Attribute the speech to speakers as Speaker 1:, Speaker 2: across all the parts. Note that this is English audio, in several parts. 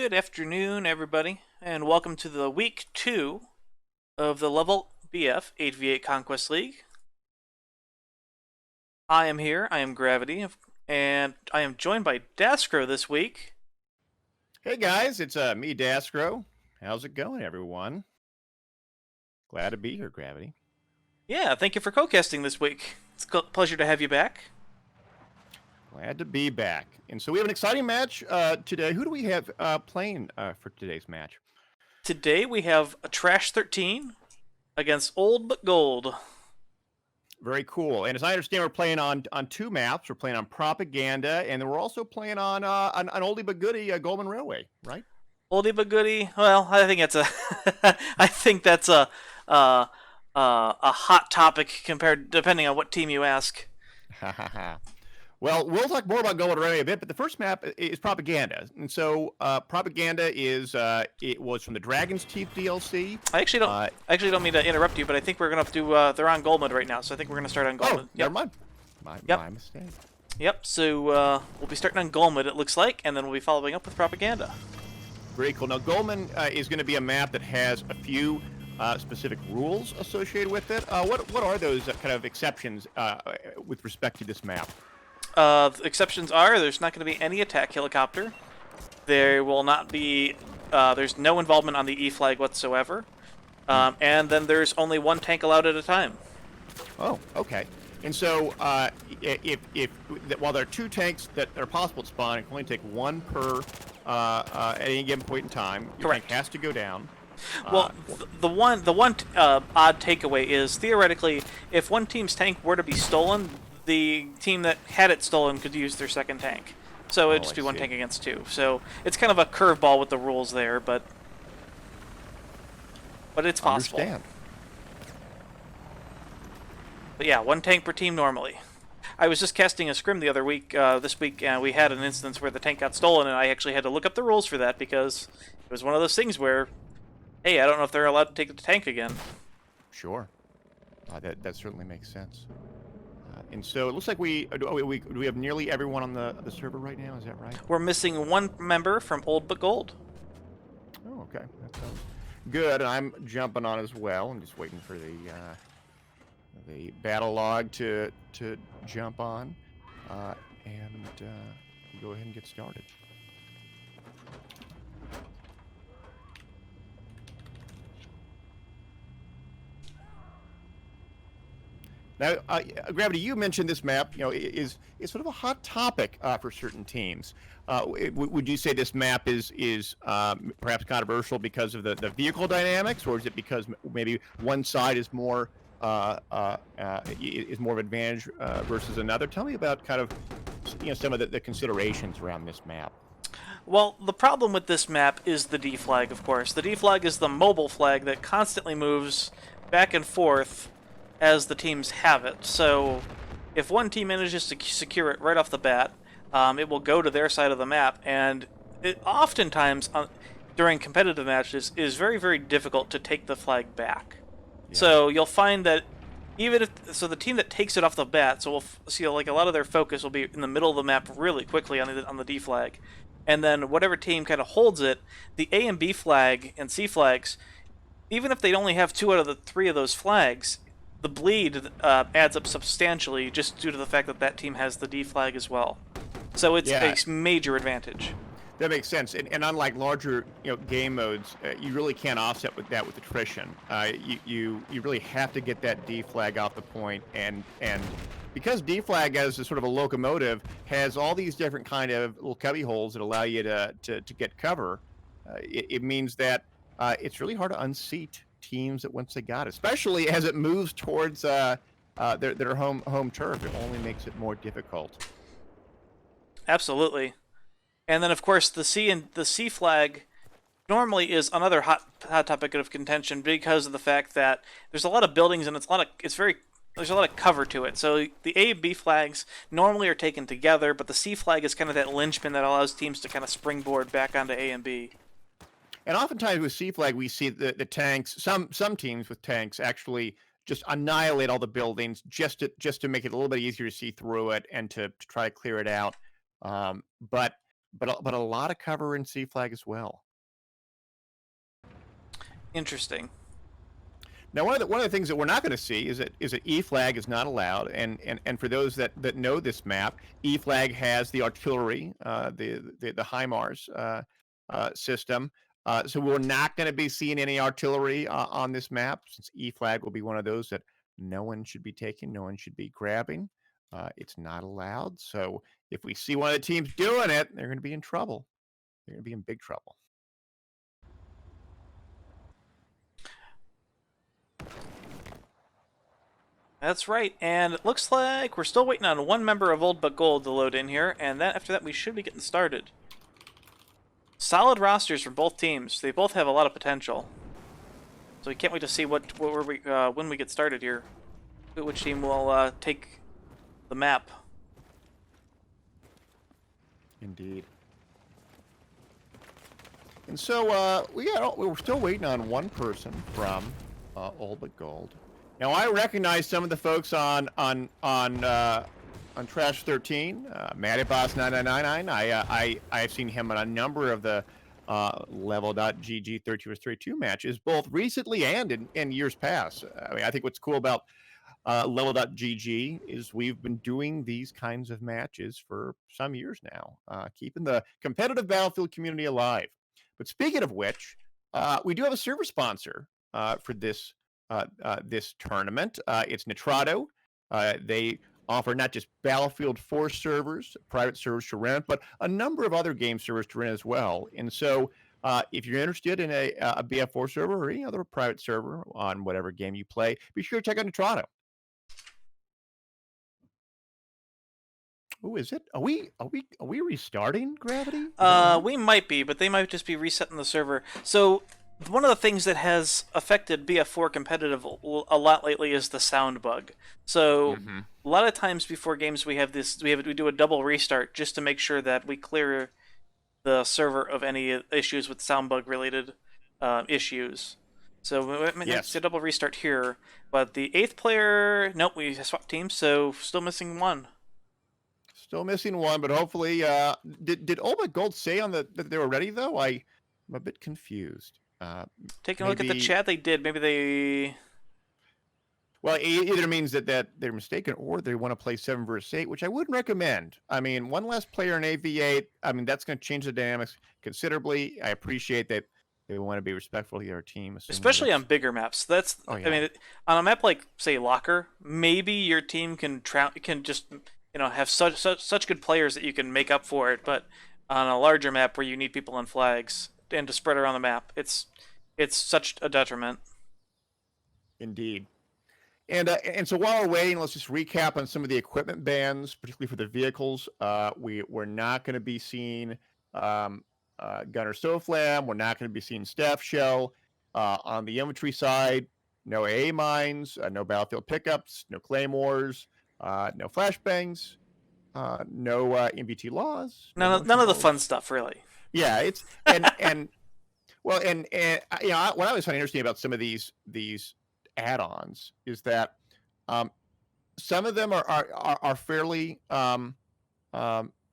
Speaker 1: Good afternoon, everybody, and welcome to the week 2 of the LevelBF 8v8 Conquest League. I am here, I am Gravity, and I am joined by Daskro this week.
Speaker 2: Hey guys, it's me, Daskro. How's it going, everyone? Glad to be here, Gravity.
Speaker 1: Yeah, thank you for co-casting this week. It's a pleasure to have you back.
Speaker 2: Glad to be back. And so we have an exciting match today. Who do we have playing for today's match?
Speaker 1: Today we have a Trash 13 against Old But Gold.
Speaker 2: Very cool. And as I understand, we're playing on two maps. We're playing on Propaganda, and then we're also playing on an oldie but goodie, Goldman Railway, right?
Speaker 1: Oldie but goodie. Well, I think it's a, I think that's a hot topic compared, depending on what team you ask.
Speaker 2: Well, we'll talk more about Goldman Railway a bit, but the first map is Propaganda. And so Propaganda is it was from the Dragon's Teeth DLC.
Speaker 1: I actually don't mean to interrupt you, but I think we're gonna have to do. They're on Goldman right now, so I think we're gonna start on Goldman.
Speaker 2: Oh, never mind. My mistake.
Speaker 1: Yep. So we'll be starting on Goldman, it looks like, and then we'll be following up with Propaganda.
Speaker 2: Very cool. Now, Goldman is going to be a map that has a few specific rules associated with it. What are those kind of exceptions with respect to this map?
Speaker 1: The exceptions are there's not going to be any attack helicopter. There will not be. There's no involvement on the E flag whatsoever. And then there's only one tank allowed at a time.
Speaker 2: Oh, okay. And so, while there are two tanks that are possible to spawn, it can only take one per at any given point in time. Your
Speaker 1: Correct.
Speaker 2: tank has to go down.
Speaker 1: Well, the one odd takeaway is theoretically, if one team's tank were to be stolen, the team that had it stolen could use their second tank. So it'd just be one tank against two. So it's kind of a curveball with the rules there, but it's possible.
Speaker 2: Understand.
Speaker 1: But yeah, one tank per team normally. I was just casting a scrim the other week, this week, and we had an instance where the tank got stolen, and I actually had to look up the rules for that because it was one of those things where, hey, I don't know if they're allowed to take the tank again.
Speaker 2: Sure. That certainly makes sense. And so it looks like do we have nearly everyone on the server right now? Is that right?
Speaker 1: We're missing one member from Old But Gold.
Speaker 2: Oh, okay. That sounds good. And I'm jumping on as well. I'm just waiting for the battle log to jump on, and go ahead and get started. Now, Gravity, you mentioned this map, is sort of a hot topic for certain teams. Would you say this map is perhaps controversial because of the vehicle dynamics, or is it because maybe one side is more of an advantage versus another? Tell me about kind of some of the considerations around this map.
Speaker 1: Well, the problem with this map is the D flag, of course. The D flag is the mobile flag that constantly moves back and forth as the teams have it. So if one team manages to secure it right off the bat, it will go to their side of the map, and it oftentimes during competitive matches is very, very difficult to take the flag back. Yeah. So you'll find that even if the team that takes it off the bat, so we'll see like a lot of their focus will be in the middle of the map really quickly on the D flag, and then whatever team kind of holds it, the A and B flag and C flags, even if they only have 2 out of the 3 of those flags, the bleed adds up substantially just due to the fact that that team has the D flag as well. So it's a major advantage.
Speaker 2: That makes sense. And unlike larger game modes, you really can't offset with attrition. You really have to get that D flag off the point, and because D flag as a sort of a locomotive has all these different kind of little cubby holes that allow you to get cover, it means that it's really hard to unseat teams that once they got it, especially as it moves towards their home turf. It only makes it more difficult.
Speaker 1: Absolutely. And then of course the C flag normally is another hot topic of contention because of the fact that there's a lot of buildings and there's a lot of cover to it. So the A and B flags normally are taken together, but the C flag is kind of that linchpin that allows teams to kind of springboard back onto A and B.
Speaker 2: And oftentimes with C flag, we see the tanks. Some teams with tanks actually just annihilate all the buildings just to make it a little bit easier to see through it and to try to clear it out. But but a lot of cover in C flag as well.
Speaker 1: Interesting.
Speaker 2: Now, one of the things that we're not going to see is that E flag is not allowed, and for those that know this map, E flag has the artillery, the HIMARS system. So we're not going to be seeing any artillery on this map, since E flag will be one of those that no one should be taking, no one should be grabbing. It's not allowed. So if we see one of the teams doing it, they're going to be in trouble. They're going to be in big trouble.
Speaker 1: That's right, and it looks like we're still waiting on one member of Old But Gold to load in here, and then after that we should be getting started. Solid rosters from both teams. They both have a lot of potential. So we can't wait to see when we get started here. Which team will take the map.
Speaker 2: Indeed. And so we're still waiting on one person from Old But Gold. Now I recognize some of the folks on Trash 13, Mattyboss 9999. I've seen him on a number of the level.gg 32 matches, both recently and in years past. I mean, I think what's cool about level.gg is we've been doing these kinds of matches for some years now, keeping the competitive Battlefield community alive. But speaking of which, we do have a server sponsor for this tournament. It's Nitrado. They offer not just Battlefield 4 servers, private servers to rent, but a number of other game servers to rent as well. And so if you're interested in a BF4 server or any other private server on whatever game you play, be sure to check out Nitrado. Oh, is it? Are we restarting Gravity?
Speaker 1: We might be, but they might just be resetting the server. So one of the things that has affected BF4 competitive a lot lately is the sound bug. So a lot of times before games we do a double restart just to make sure that we clear the server of any issues with sound bug related issues. So it's a double restart here. But the 8th player, nope, we swapped teams, so still missing one.
Speaker 2: Still missing one, but hopefully, did Old But Gold say that they were ready though? I'm a bit confused.
Speaker 1: Taking a look at the chat, they did. Maybe they.
Speaker 2: Well, it either means that they're mistaken or they want to play 7 versus 8, which I wouldn't recommend. I mean, one less player in AV8. I mean, that's going to change the dynamics considerably. I appreciate that they want to be respectful to their team,
Speaker 1: especially on bigger maps. That's I mean, on a map like say Locker, maybe your team can just have such good players that you can make up for it. But on a larger map where you need people on flags and to spread around the map, it's such a detriment.
Speaker 2: Indeed. And so while we're waiting, let's just recap on some of the equipment bans, particularly for the vehicles. We're not going to be seeing Gunner Stoflam. We're not going to be seeing Staff Shell. On the infantry side, no AA mines, no battlefield pickups, no claymores, no flashbangs, no MBT laws.
Speaker 1: None of the fun stuff, really.
Speaker 2: Yeah, it's and well, and what I always find interesting about some of these add-ons is that some of them are fairly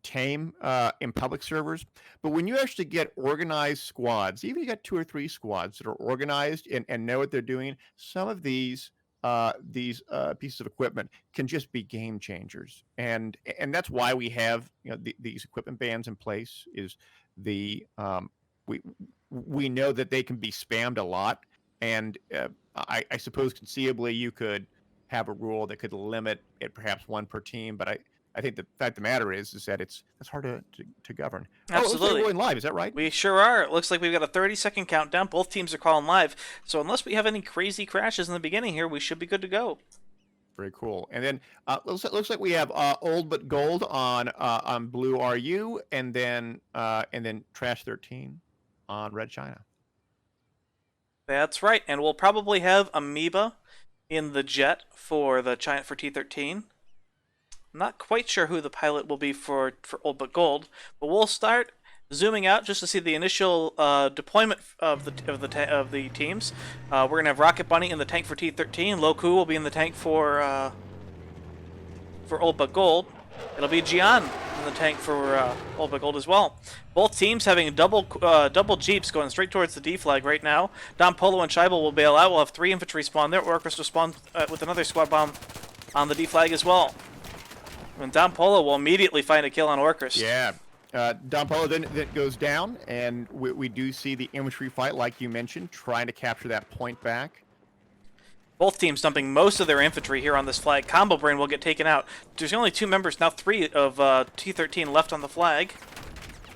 Speaker 2: tame in public servers, but when you actually get organized squads, even if you got 2 or 3 squads that are organized and know what they're doing, some of these pieces of equipment can just be game changers, and that's why we have these equipment bans in place. Is we know that they can be spammed a lot, and I suppose conceivably you could have a rule that could limit it perhaps 1 per team, but I think the fact of the matter is that it's hard to govern.
Speaker 1: Absolutely.
Speaker 2: We're going live, is that right?
Speaker 1: We sure are. It looks like we've got a 30-second countdown. Both teams are calling live, so unless we have any crazy crashes in the beginning here, we should be good to go.
Speaker 2: Very cool. And then looks like we have Old But Gold on Blue RU, and then Trash 13 on Red China.
Speaker 1: That's right, and we'll probably have Amoeba in the jet for T13. I'm not quite sure who the pilot will be for Old But Gold, but we'll start zooming out just to see the initial deployment of the teams. We're gonna have Rocket Bunny in the tank for T13. Loku will be in the tank for Old But Gold. It'll be Gian in the tank for Old butGold as well. Both teams having double jeeps going straight towards the D flag right now. Don Polo and Scheibel will bail out. We'll have 3 infantry spawn there. Orcus will spawn with another squad bomb on the D flag as well. And Don Polo will immediately find a kill on Orcus.
Speaker 2: Yeah. Don Polo then goes down, and we do see the infantry fight, like you mentioned, trying to capture that point back.
Speaker 1: Both teams dumping most of their infantry here on this flag. Combo Brain will get taken out. There's only 2 members, now 3 of T13 left on the flag.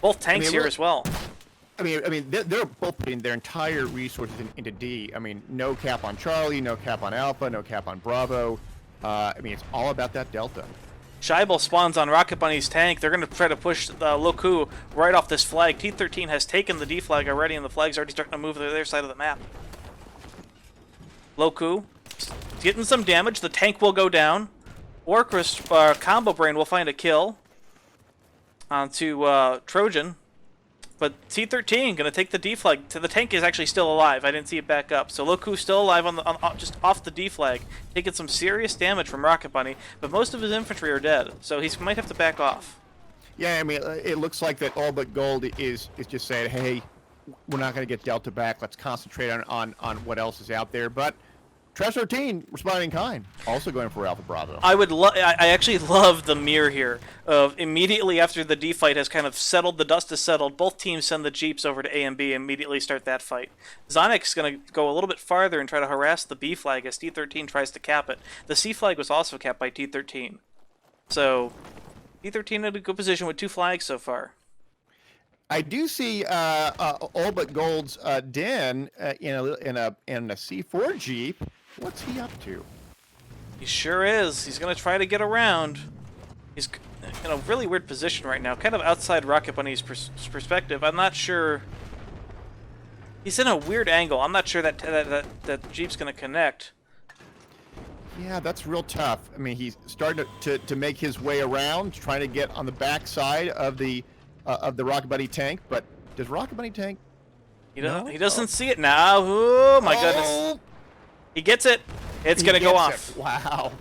Speaker 1: Both tanks here as well.
Speaker 2: I mean, they're both putting their entire resources into D. I mean, no cap on Charlie, no cap on Alpha, no cap on Bravo. I mean, it's all about that Delta.
Speaker 1: Scheibel spawns on Rocket Bunny's tank. They're going to try to push Loku right off this flag. T13 has taken the D flag already, and the flag's already starting to move to the other side of the map. Loku getting some damage. The tank will go down. Orcus Combo Brain will find a kill onto Trojan. But T13 going to take the D flag. The tank is actually still alive. I didn't see it back up. So Loku's still alive on just off the D flag, taking some serious damage from Rocket Bunny. But most of his infantry are dead, so he might have to back off.
Speaker 2: Yeah, I mean, it looks like that All But Gold is just saying, hey, we're not going to get Delta back. Let's concentrate on what else is out there. But Trash 13 responding in kind, also going for Alpha Bravo.
Speaker 1: I actually love the mirror here of immediately after the D fight has kind of settled, the dust has settled, both teams send the jeeps over to A and B and immediately start that fight. Zonic's going to go a little bit farther and try to harass the B flag as T13 tries to cap it. The C flag was also capped by T13. So T13 in a good position with 2 flags so far.
Speaker 2: I do see All But Gold's Den in a C4 Jeep. What's he up to?
Speaker 1: He sure is. He's going to try to get around. He's in a really weird position right now, kind of outside Rocket Bunny's perspective. I'm not sure. He's in a weird angle. I'm not sure that Jeep's going to connect.
Speaker 2: Yeah, that's real tough. I mean, he's starting to make his way around, trying to get on the backside of the Rocket Bunny tank. But does Rocket Bunny tank?
Speaker 1: He doesn't see it now. Oh my goodness! He gets it. It's going to go off.
Speaker 2: Wow.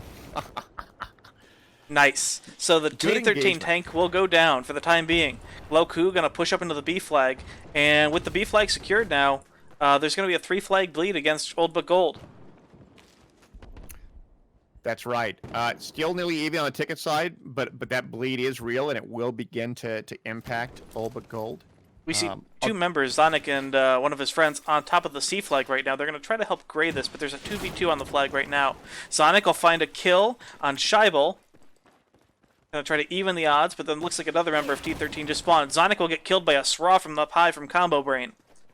Speaker 1: Nice. So the T13 tank will go down for the time being. Loku going to push up into the B flag, and with the B flag secured now, there's going to be a 3 flag bleed against Old butGold.
Speaker 2: That's right. Still nearly even on the ticket side, but that bleed is real, and it will begin to impact Old butGold.
Speaker 1: We see 2 members, Zonic and one of his friends, on top of the C flag right now. They're going to try to help gray this, but there's a 2v2 on the flag right now. Zonic will find a kill on Scheibel. Going to try to even the odds, but then looks like another member of T13 just spawned. Zonic will get killed by a SRA from up high from Combo Brain.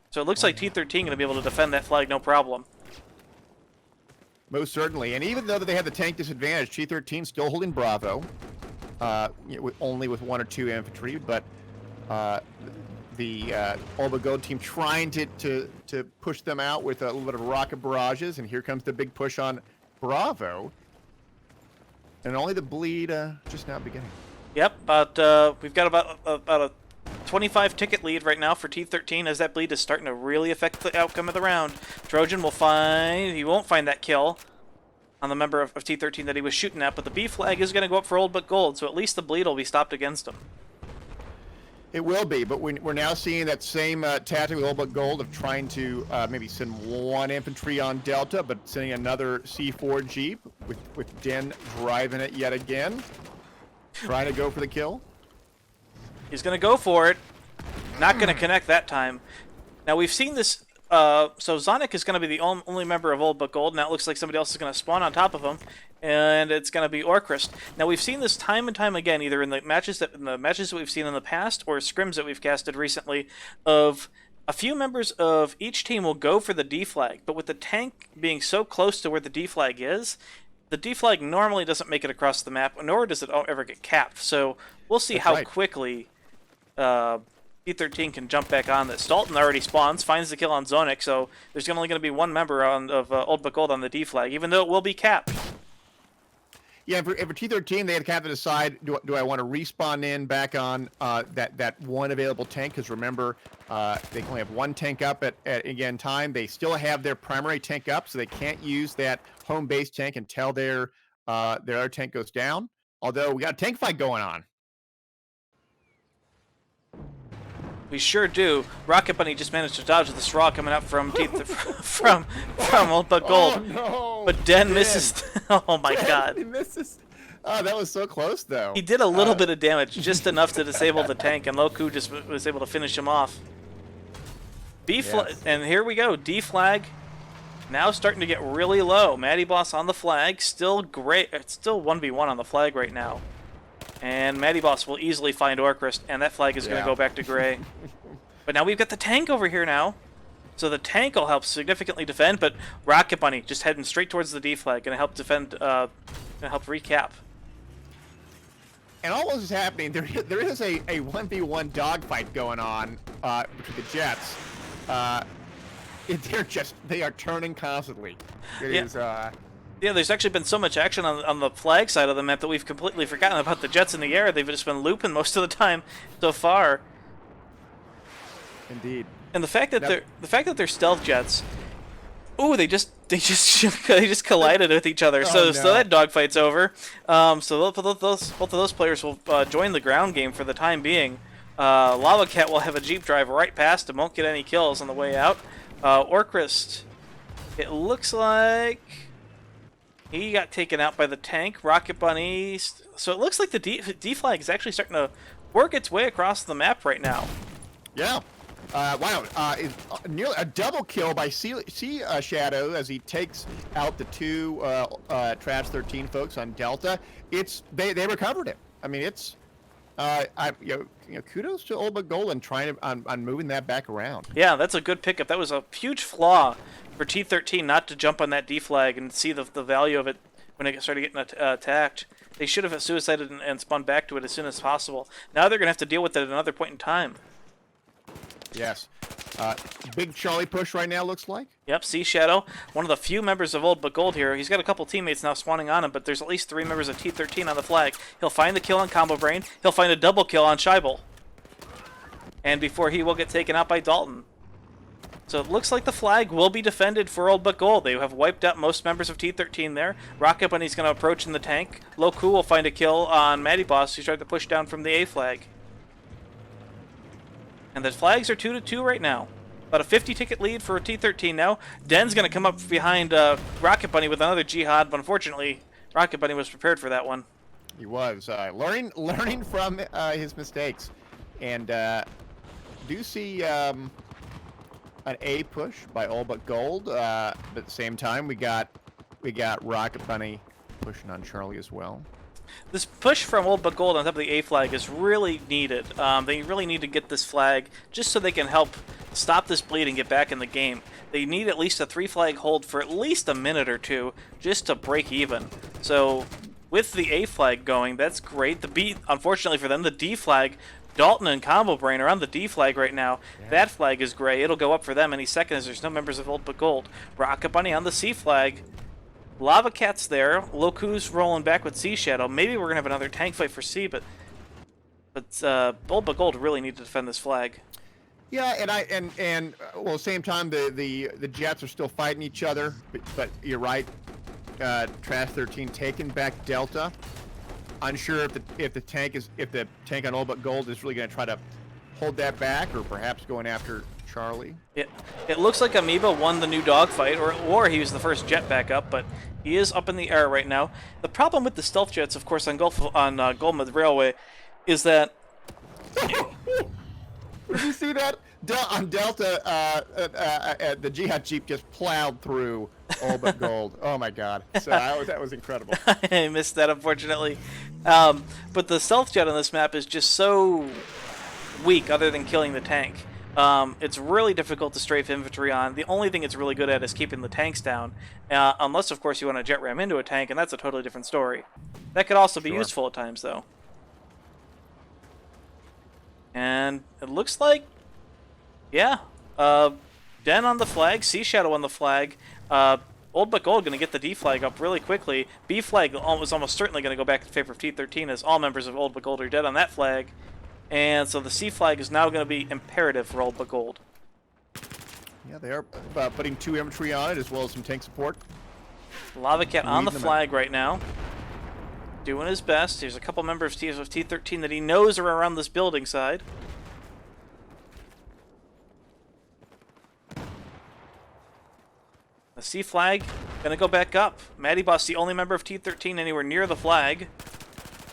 Speaker 1: So it looks like T13 going to be able to defend that flag no problem.
Speaker 2: Most certainly. And even though they have the tank disadvantage, T13 still holding Bravo, only with 1 or 2 infantry, but the All butGold team trying to push them out with a little bit of rocket barrages, and here comes the big push on Bravo. And only the bleed just now beginning.
Speaker 1: Yep, but we've got about a 25 ticket lead right now for T13 as that bleed is starting to really affect the outcome of the round. Trojan will he won't find that kill on the member of T13 that he was shooting at, but the B flag is going to go up for Old butGold, so at least the bleed will be stopped against him.
Speaker 2: It will be, but we're now seeing that same tactic with All butGold of trying to maybe send 1 infantry on Delta, but sending another C4 Jeep with Den driving it yet again, trying to go for the kill.
Speaker 1: He's going to go for it. Not going to connect that time. Now we've seen this. So Zonic is going to be the only member of Old butGold. Now it looks like somebody else is going to spawn on top of him, and it's going to be Orcus. Now we've seen this time and time again, either in the matches that we've seen in the past or scrims that we've casted recently, of a few members of each team will go for the D flag, but with the tank being so close to where the D flag is, the D flag normally doesn't make it across the map, nor does it ever get capped. So we'll see how quickly T13 can jump back on this. Dalton already spawns, finds the kill on Zonic, so there's only going to be 1 member of Old butGold on the D flag, even though it will be capped.
Speaker 2: Yeah, for T13, they had to have to decide, do I want to respawn in back on that 1 available tank? Because remember, they can only have 1 tank up at again time. They still have their primary tank up, so they can't use that home base tank until their other tank goes down. Although we got a tank fight going on.
Speaker 1: We sure do. Rocket Bunny just managed to dodge the straw coming up from from Old butGold.
Speaker 2: Oh no!
Speaker 1: But Den misses. Oh my God!
Speaker 2: He misses. Oh, that was so close though.
Speaker 1: He did a little bit of damage, just enough to disable the tank, and Loku just was able to finish him off.
Speaker 2: Yes.
Speaker 1: And here we go. D flag now starting to get really low. Matty Boss on the flag, still great. It's still 1v1 on the flag right now. And Matty Boss will easily find Orcrist, and that flag is going to go back to gray. But now we've got the tank over here now. So the tank will help significantly defend, but Rocket Bunny just heading straight towards the D flag, going to help defend, going to help recap.
Speaker 2: And all this is happening. There is a 1v1 dogfight going on between the Jets. They are turning constantly. It is.
Speaker 1: Yeah, there's actually been so much action on the flag side of the map that we've completely forgotten about the Jets in the air. They've just been looping most of the time so far.
Speaker 2: Indeed.
Speaker 1: And the fact that they're stealth jets. Ooh, they just collided with each other. So that dogfight's over. So both of those players will join the ground game for the time being. Lava Cat will have a Jeep drive right past him, won't get any kills on the way out. Orcrist, it looks like he got taken out by the tank. Rocket Bunny, so it looks like the D flag is actually starting to work its way across the map right now.
Speaker 2: Yeah. Wow. Nearly a double kill by Sea Shadow as he takes out the two Trash 13 folks on Delta. They recovered him. I mean, it's kudos to Old butGold and trying to on moving that back around.
Speaker 1: Yeah, that's a good pickup. That was a huge flaw for T13 not to jump on that D flag and see the value of it when it started getting attacked. They should have suicided and spun back to it as soon as possible. Now they're going to have to deal with it at another point in time.
Speaker 2: Yes. Big Charlie push right now, looks like.
Speaker 1: Yep, Sea Shadow, one of the few members of Old butGold here. He's got a couple teammates now spawning on him, but there's at least 3 members of T13 on the flag. He'll find the kill on Combo Brain. He'll find a double kill on Scheibel. And before he will get taken out by Dalton. So it looks like the flag will be defended for Old butGold. They have wiped out most members of T13 there. Rocket Bunny's going to approach in the tank. Loku will find a kill on Matty Boss, who's tried to push down from the A flag. And the flags are 2-2 right now. About a 50-ticket lead for T13 now. Den's going to come up behind Rocket Bunny with another Jihad, but unfortunately, Rocket Bunny was prepared for that one.
Speaker 2: He was learning from his mistakes, and do see an A push by Old butGold, but at the same time, we got Rocket Bunny pushing on Charlie as well.
Speaker 1: This push from Old butGold on top of the A flag is really needed. They really need to get this flag just so they can help stop this bleed and get back in the game. They need at least a 3-flag hold for at least a minute or two just to break even. So with the A flag going, that's great. The B, unfortunately for them, the D flag, Dalton and Combo Brain are on the D flag right now. Yeah. That flag is gray. It'll go up for them any second as there's no members of Old butGold. Rocket Bunny on the C flag. Lava Cat's there. Loku's rolling back with Sea Shadow. Maybe we're gonna have another tank fight for C, but Old butGold really need to defend this flag.
Speaker 2: Yeah, and well, same time the Jets are still fighting each other, but you're right. Trash 13 taking back Delta. Unsure if the tank on Old butGold is really gonna try to hold that back, or perhaps going after Charlie.
Speaker 1: It looks like Amoeba won the new dogfight, or he was the first jet back up, but he is up in the air right now. The problem with the stealth jets, of course, on Golmouth Railway, is that...
Speaker 2: Did you see that? On Delta, the Jihad Jeep just plowed through Old butGold. Oh my God! So that was incredible.
Speaker 1: I missed that, unfortunately. But the stealth jet on this map is just so weak, other than killing the tank. It's really difficult to strafe infantry on. The only thing it's really good at is keeping the tanks down, unless, of course, you want to jet ram into a tank, and that's a totally different story. That could also be useful at times, though. And it looks like, yeah, Den on the flag, Sea Shadow on the flag. Old butGold going to get the D flag up really quickly. B flag was almost certainly going to go back in favor of T13, as all members of Old butGold are dead on that flag. And so the C flag is now going to be imperative for Old butGold.
Speaker 2: Yeah, they are putting 2 infantry on it, as well as some tank support.
Speaker 1: Lava Cat on the flag right now. doing his best. There's a couple members of T13 that he knows are around this building side. The C flag gonna go back up. Matty Boss, the only member of T13 anywhere near the flag.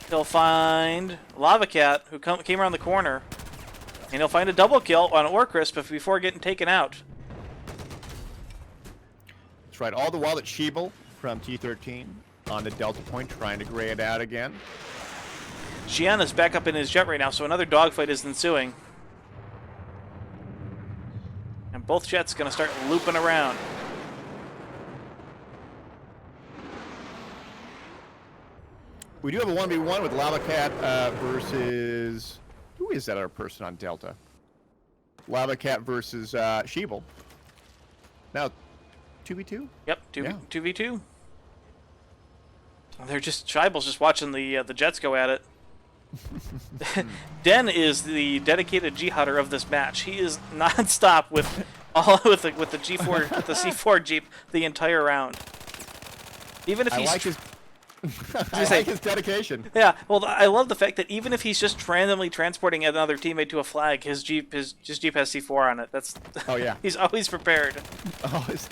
Speaker 1: He'll find Lava Cat, who came around the corner, and he'll find a double kill on Orcrisp before getting taken out.
Speaker 2: That's right. All the while that Sheeble from T13 on the Delta Point trying to gray it out again.
Speaker 1: Xian is back up in his jet right now, so another dogfight is ensuing. And both jets gonna start looping around.
Speaker 2: We do have a 1v1 with Lava Cat versus... Who is that other person on Delta? Lava Cat versus Sheeble. Now, 2v2?
Speaker 1: Yep, 2v2. They're just... Scheibel's just watching the jets go at it. Den is the dedicated jihadder of this match. He is non-stop with the G4 with the C4 Jeep the entire round. Even if he's...
Speaker 2: I like his dedication.
Speaker 1: Yeah, well, I love the fact that even if he's just randomly transporting another teammate to a flag, his Jeep has C4 on it. That's...
Speaker 2: Oh yeah.
Speaker 1: He's always prepared.
Speaker 2: Always.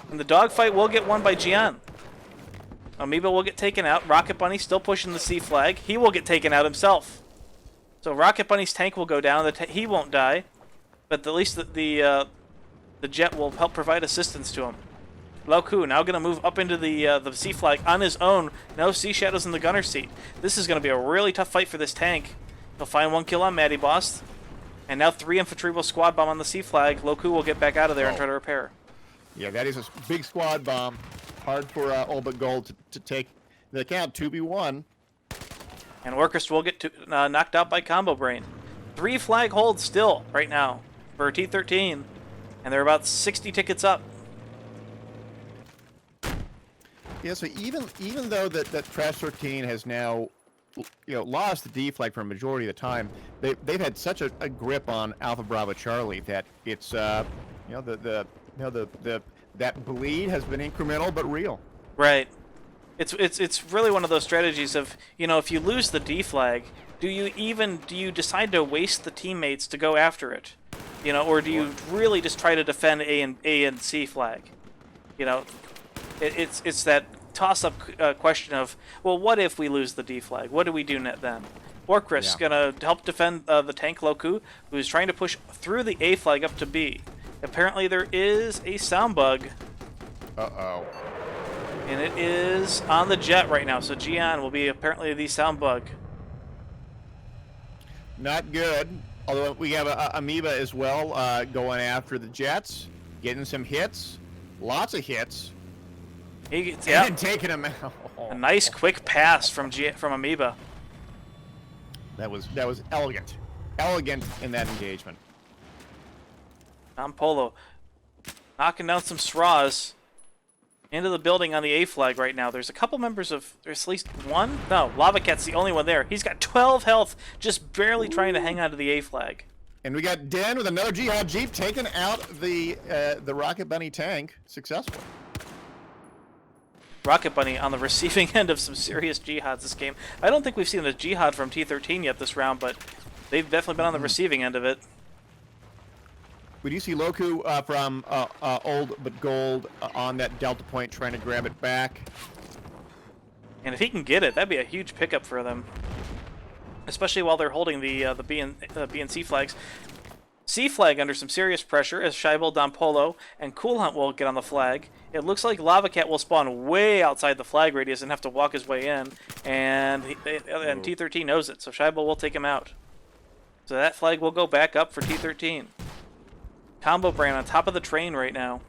Speaker 1: And the dogfight will get won by Gian. Amoeba will get taken out. Rocket Bunny still pushing the C flag. He will get taken out himself. So Rocket Bunny's tank will go down. He won't die, but at least the jet will help provide assistance to him. Loku now going to move up into the C flag on his own. No Sea Shadows in the gunner seat. This is going to be a really tough fight for this tank. He'll find one kill on Matty Boss. And now 3 infantry will squad bomb on the C flag. Loku will get back out of there and try to repair.
Speaker 2: Yeah, that is a big squad bomb. Hard for all butGold to take the count. 2v1.
Speaker 1: And Orcris will get knocked out by Combo Brain. 3 flag holds still right now for T13. And they're about 60 tickets up.
Speaker 2: Yeah, so even though that Trash 13 has now, lost the D flag for a majority of the time, they've had such a grip on Alpha Bravo Charlie that it's that bleed has been incremental but real.
Speaker 1: Right. It's really one of those strategies of, if you lose the D flag, do you decide to waste the teammates to go after it, or do you really just try to defend A and C flag? It's that toss-up question of, well, what if we lose the D flag? What do we do then? Orcris gonna help defend the tank Loku, who's trying to push through the A flag up to B. Apparently there is a sound bug.
Speaker 2: Uh-oh.
Speaker 1: And it is on the jet right now, so Gian will be apparently the sound bug.
Speaker 2: Not good. Although we have Amoeba as well going after the jets, getting some hits, lots of hits. And taking him out.
Speaker 1: A nice quick pass from Amoeba.
Speaker 2: That was elegant in that engagement.
Speaker 1: Tom Polo knocking down some straws into the building on the A flag right now. There's a couple members of... There's at least one? No, Lava Cat's the only one there. He's got 12 health, just barely trying to hang on to the A flag.
Speaker 2: And we got Den with another Jihad Jeep taking out the Rocket Bunny tank successfully.
Speaker 1: Rocket Bunny on the receiving end of some serious jihads this game. I don't think we've seen a jihad from T13 yet this round, but they've definitely been on the receiving end of it.
Speaker 2: We do see Loku from old butGold on that Delta Point trying to grab it back.
Speaker 1: And if he can get it, that'd be a huge pickup for them. Especially while they're holding the B and C flags. C flag under some serious pressure as Scheibel, Don Polo, and Cool Hunt will get on the flag. It looks like Lava Cat will spawn way outside the flag radius and have to walk his way in. And T13 knows it, so Scheibel will take him out. So that flag will go back up for T13. Combo Brain on top of the train right now.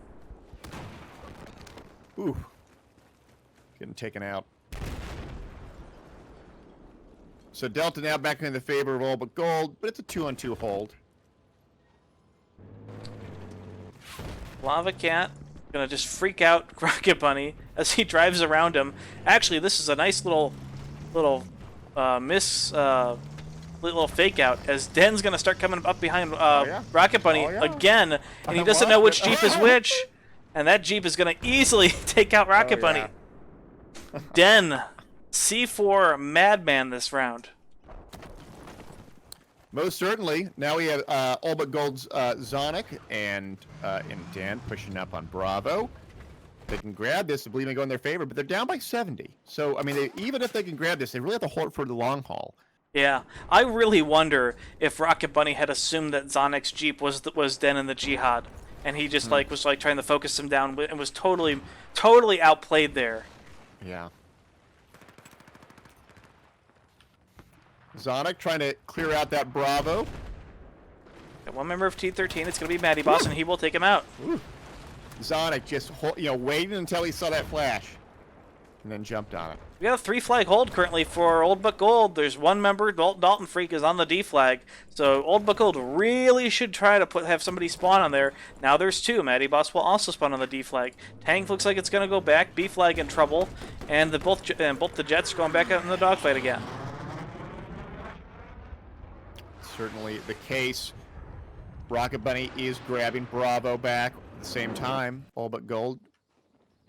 Speaker 2: Ooh. Getting taken out. So Delta now back in the favor of all butGold, but it's a 2-on-2 hold.
Speaker 1: Lava Cat gonna just freak out Rocket Bunny as he drives around him. Actually, this is a nice little fake out as Den's gonna start coming up behind Rocket Bunny again, and he doesn't know which Jeep is which, and that Jeep is gonna easily take out Rocket Bunny. Den, C4 Madman this round.
Speaker 2: Most certainly. Now we have all but Gold's Zonic and Dan pushing up on Bravo. They can grab this, I believe, and go in their favor, but they're down by 70. So, I mean, even if they can grab this, they really have to hold it for the long haul.
Speaker 1: Yeah, I really wonder if Rocket Bunny had assumed that Zonic's Jeep was Den in the Jihad, and he just was trying to focus him down and was totally outplayed there.
Speaker 2: Yeah. Zonic trying to clear out that Bravo.
Speaker 1: Got one member of T13. It's going to be Matty Boss, and he will take him out.
Speaker 2: Ooh. Zonic just waited until he saw that flash, and then jumped on it.
Speaker 1: We got a 3-flag hold currently for Old But Gold. There's one member, Dalton Freak, is on the D flag, so Old But Gold really should try to have somebody spawn on there. Now there's 2. Matty Boss will also spawn on the D flag. Tank looks like it's going to go back. B flag in trouble, and both the Jets going back out in the dogfight again.
Speaker 2: Certainly the case. Rocket Bunny is grabbing Bravo back at the same time. All but Gold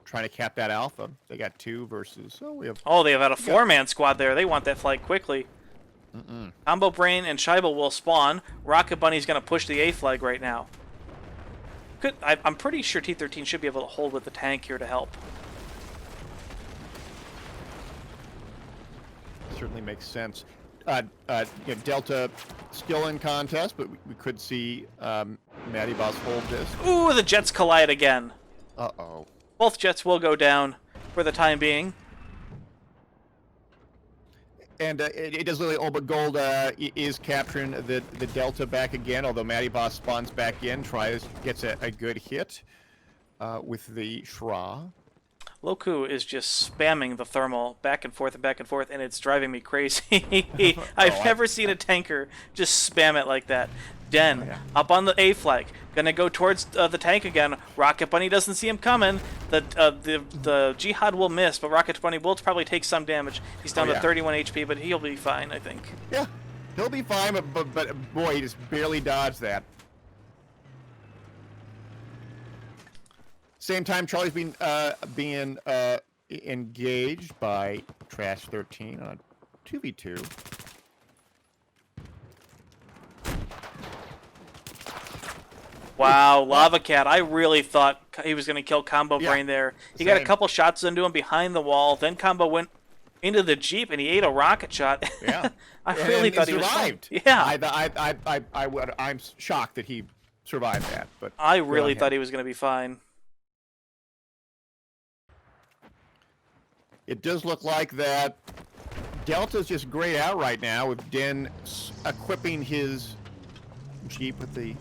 Speaker 2: trying to cap that alpha. They got 2 versus...
Speaker 1: they have had a 4-man squad there. They want that flag quickly. Combo Brain and Scheibel will spawn. Rocket Bunny's going to push the A flag right now. I'm pretty sure T13 should be able to hold with the tank here to help.
Speaker 2: Certainly makes sense. Delta still in contest, but we could see Matty Boss hold this.
Speaker 1: Ooh, the Jets collide again.
Speaker 2: Uh-oh.
Speaker 1: Both Jets will go down for the time being.
Speaker 2: And it does look like All But Gold is capturing the Delta back again, although Matty Boss spawns back in, gets a good hit with the Shra.
Speaker 1: Loku is just spamming the thermal back and forth, and it's driving me crazy. I've never seen a tanker just spam it like that. Den, up on the A flag, gonna go towards the tank again. Rocket Bunny doesn't see him coming. The Jihad will miss, but Rocket Bunny will probably take some damage. He's down to 31 HP, but he'll be fine, I think.
Speaker 2: Yeah, he'll be fine, but boy, he just barely dodged that. Same time, Charlie's being engaged by Trash 13 on a 2v2.
Speaker 1: Wow, Lava Cat. I really thought he was going to kill Combo Brain there. He got a couple shots into him behind the wall. Then Combo went into the Jeep and he ate a rocket shot.
Speaker 2: Yeah.
Speaker 1: I really thought he
Speaker 2: survived.
Speaker 1: Was yeah.
Speaker 2: I'm shocked that he survived that. But
Speaker 1: I really thought he was going to be fine.
Speaker 2: It does look like that Delta's just grayed out right now with Den equipping his Jeep with the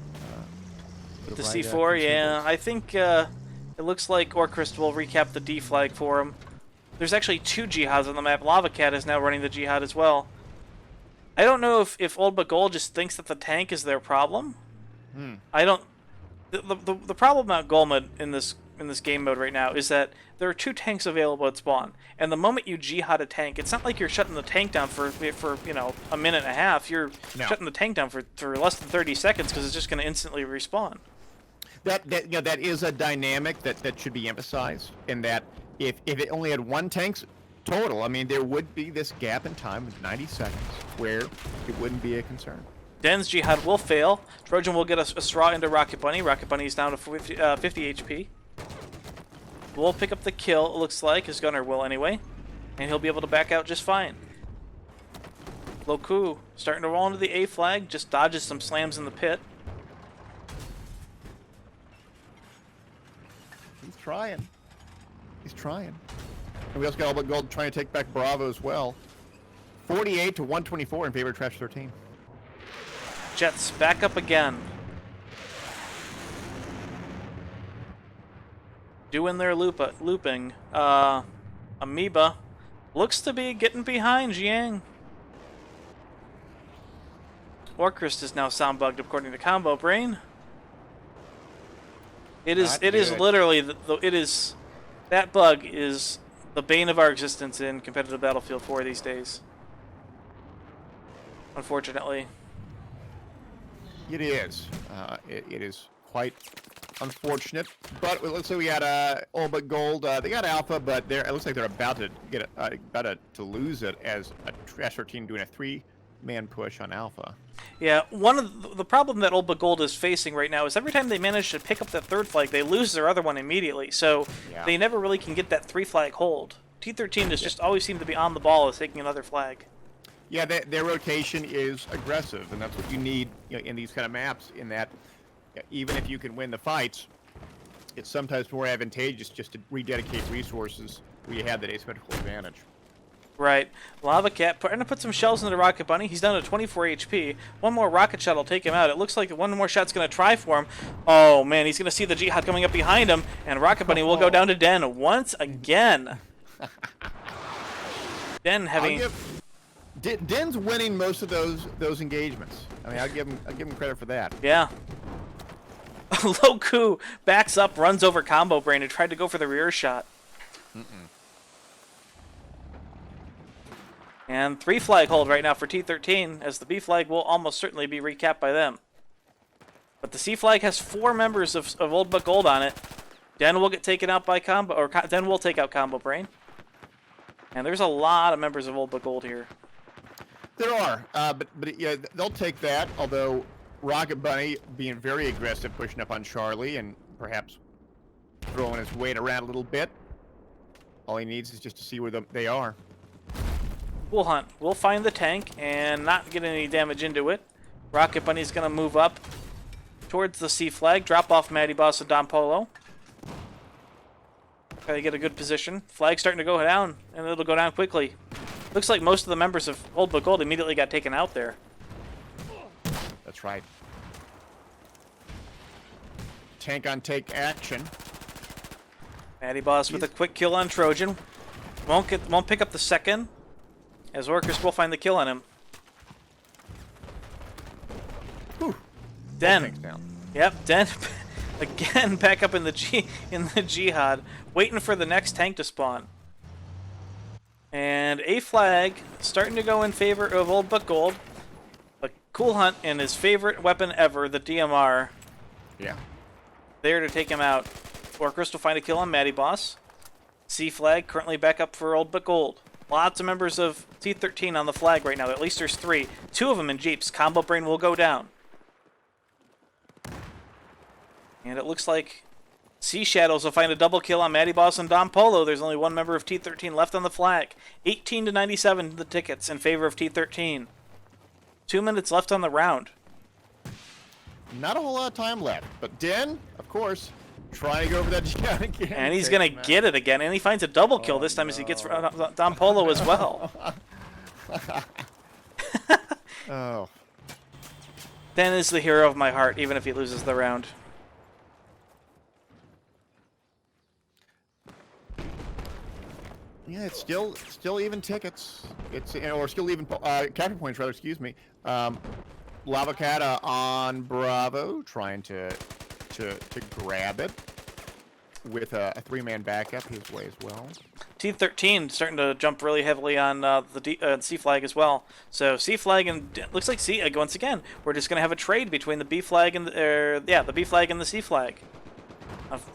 Speaker 1: C4, yeah. I think it looks like Orcrist will recap the D flag for him. There's actually 2 Jihads on the map. Lava Cat is now running the Jihad as well. I don't know if Old But Gold just thinks that the tank is their problem. I don't... The problem about Golmud in this game mode right now is that there are 2 tanks available at spawn, and the moment you jihad a tank, it's not like you're shutting the tank down for a minute and a half. You're shutting the tank down for less than 30 seconds because it's just going to instantly respawn.
Speaker 2: That is a dynamic that should be emphasized, in that if it only had 1 tank total, I mean, there would be this gap in time of 90 seconds where it wouldn't be a concern.
Speaker 1: Den's Jihad will fail. Trojan will get a straw into Rocket Bunny. Rocket Bunny is down to 50 HP. We'll pick up the kill, it looks like. His gunner will anyway. And he'll be able to back out just fine. Loku starting to roll into the A flag. Just dodges some slams in the pit.
Speaker 2: He's trying. He's trying. And we also got All But Gold trying to take back Bravo as well. 48 to 124 in favor of Trash 13.
Speaker 1: Jets back up again. Doing their looping. Amoeba looks to be getting behind Jiang. Orcrist is now sound bugged according to Combo Brain. It is literally that bug is the bane of our existence in competitive Battlefield 4 these days. Unfortunately.
Speaker 2: It is. It is quite unfortunate. But it looks like we got all but gold. They got alpha, but it looks like they're about to get to lose it as a Trash 13 doing a 3-man push on alpha.
Speaker 1: Yeah, one of the problem that Old But Gold is facing right now is every time they manage to pick up that third flag, they lose their other one immediately. So they never really can get that 3-flag hold. T13 does just always seem to be on the ball as taking another flag.
Speaker 2: Yeah, their rotation is aggressive, and that's what you need in these kind of maps. In that, even if you can win the fights, it's sometimes more advantageous just to rededicate resources where you have that asymmetrical advantage.
Speaker 1: Right. Lava Cat trying to put some shells into Rocket Bunny. He's down to 24 HP. One more rocket shot will take him out. It looks like one more shot's going to try for him. Oh, man, he's going to see the Jihad coming up behind him, and Rocket Bunny will go down to Den once again. Den having...
Speaker 2: Den's winning most of those engagements. I mean, I'll give him credit for that.
Speaker 1: Yeah. Loku backs up, runs over Combo Brain, and tried to go for the rear shot. And 3-flag hold right now for T13, as the B flag will almost certainly be recapped by them. But the C flag has 4 members of Old But Gold on it. Den will get taken out by Combo, or Den will take out Combo Brain. And there's a lot of members of Old But Gold here.
Speaker 2: There are, but yeah, they'll take that. Although Rocket Bunny being very aggressive, pushing up on Charlie, and perhaps throwing his weight around a little bit. All he needs is just to see where they are.
Speaker 1: Cool Hunt will find the tank and not get any damage into it. Rocket Bunny's going to move up towards the C flag, drop off Matty Boss and Don Polo. Try to get a good position. Flag's starting to go down, and it'll go down quickly. Looks like most of the members of Old But Gold immediately got taken out there.
Speaker 2: That's right. Tank on take action.
Speaker 1: Matty Boss with a quick kill on Trojan. Won't pick up the second, as Orcus will find the kill on him.
Speaker 2: Whew.
Speaker 1: Den. Yep, Den again back up in the Jihad, waiting for the next tank to spawn. And a flag starting to go in favor of Old But Gold. A Cool Hunt and his favorite weapon ever, the DMR.
Speaker 2: Yeah.
Speaker 1: There to take him out. Orcus will find a kill on Matty Boss. C flag currently back up for Old But Gold. Lots of members of T13 on the flag right now. At least there's 3. 2 of them in Jeeps. Combo Brain will go down. And it looks like Sea Shadows will find a double kill on Matty Boss and Don Polo. There's only 1 member of T13 left on the flag. 18 to 97 the tickets in favor of T13. 2 minutes left on the round.
Speaker 2: Not a whole lot of time left, but Den, of course, trying to go over that Jihad again.
Speaker 1: And he's going to get it again, and he finds a double kill this time as he gets Don Polo as well.
Speaker 2: Oh.
Speaker 1: Den is the hero of my heart, even if he loses the round.
Speaker 2: Yeah, it's still even tickets. It's or still even capture points rather. Excuse me. Lava Cat on Bravo, trying to grab it with a 3-man backup his way as well.
Speaker 1: T13 starting to jump really heavily on the C flag as well. So C flag and looks like C once again. We're just going to have a trade between the B flag and the B flag and the C flag.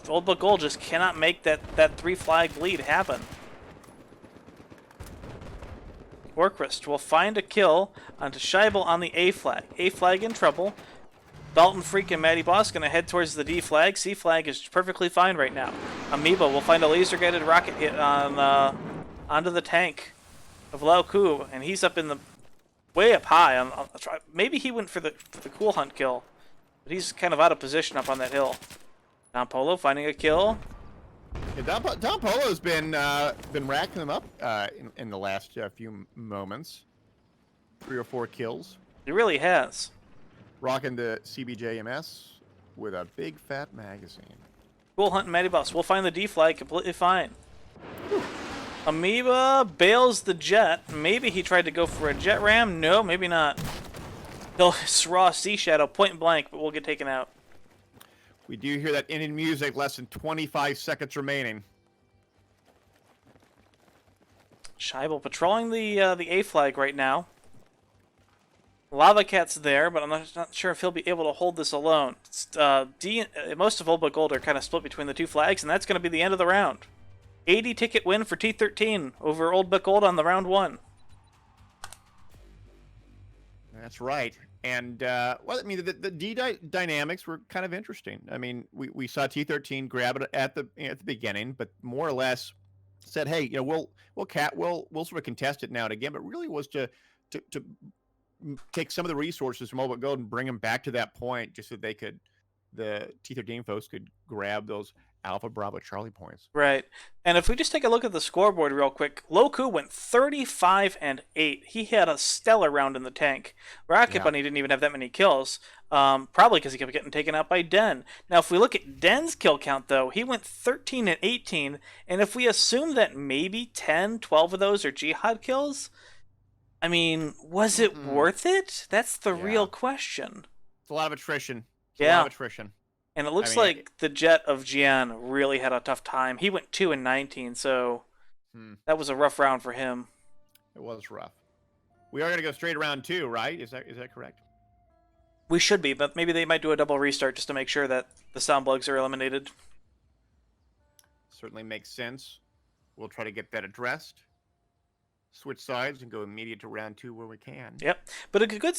Speaker 1: Old But Gold just cannot make that 3-flag bleed happen. Orchrist will find a kill onto Scheibel on the A flag. A flag in trouble. Dalton Freak and Matty Boss going to head towards the D flag. C flag is perfectly fine right now. Amoeba will find a laser-guided rocket hit on onto the tank of Lao Ku, and he's up in the way up high. Maybe he went for the Cool Hunt kill, but he's kind of out of position up on that hill. Don Polo finding a kill.
Speaker 2: Yeah, Don Polo's been racking them up in the last few moments. 3 or 4 kills.
Speaker 1: He really has.
Speaker 2: Rocking the CBJMS with a big fat magazine.
Speaker 1: Cool Hunt and Matty Boss will find the D flag completely fine. Amoeba bails the jet. Maybe he tried to go for a jet ram. No, maybe not. He'll raw Sea Shadow point blank, but we'll get taken out.
Speaker 2: We do hear that Indian music. Less than 25 seconds remaining.
Speaker 1: Scheibel patrolling the A flag right now. Lava Cat's there, but I'm not sure if he'll be able to hold this alone. Most of Old butGold are kind of split between the two flags, and that's going to be the end of the round. 80 ticket win for T13 over Old butGold on the round 1.
Speaker 2: That's right. And, well, I mean, the D dynamics were kind of interesting. I mean, we saw T13 grab it at the beginning, but more or less said, hey, you know, we'll sort of contest it now and again, but really was to take some of the resources from Old butGold and bring them back to that point just so the T13 folks could grab those Alpha Bravo Charlie points.
Speaker 1: Right. And if we just take a look at the scoreboard real quick, Loku went 35-8. He had a stellar round in the tank. Rocket Bunny didn't even have that many kills, probably because he kept getting taken out by Den. Now, if we look at Den's kill count, though, he went 13-18, and if we assume that maybe 10, 12 of those are Jihad kills, I mean, was it worth it? That's the real question.
Speaker 2: It's a lot of attrition.
Speaker 1: A lot of
Speaker 2: attrition.
Speaker 1: And it looks like the Jet of Jian really had a tough time. He went 2-19, so that was a rough round for him.
Speaker 2: It was rough. We are going to go straight around 2, right? Is that correct?
Speaker 1: We should be, but maybe they might do a double restart just to make sure that the sound bugs are eliminated.
Speaker 2: Certainly makes sense. We'll try to get that addressed. Switch sides and go immediate to round 2 where we can.
Speaker 1: Yep, but a good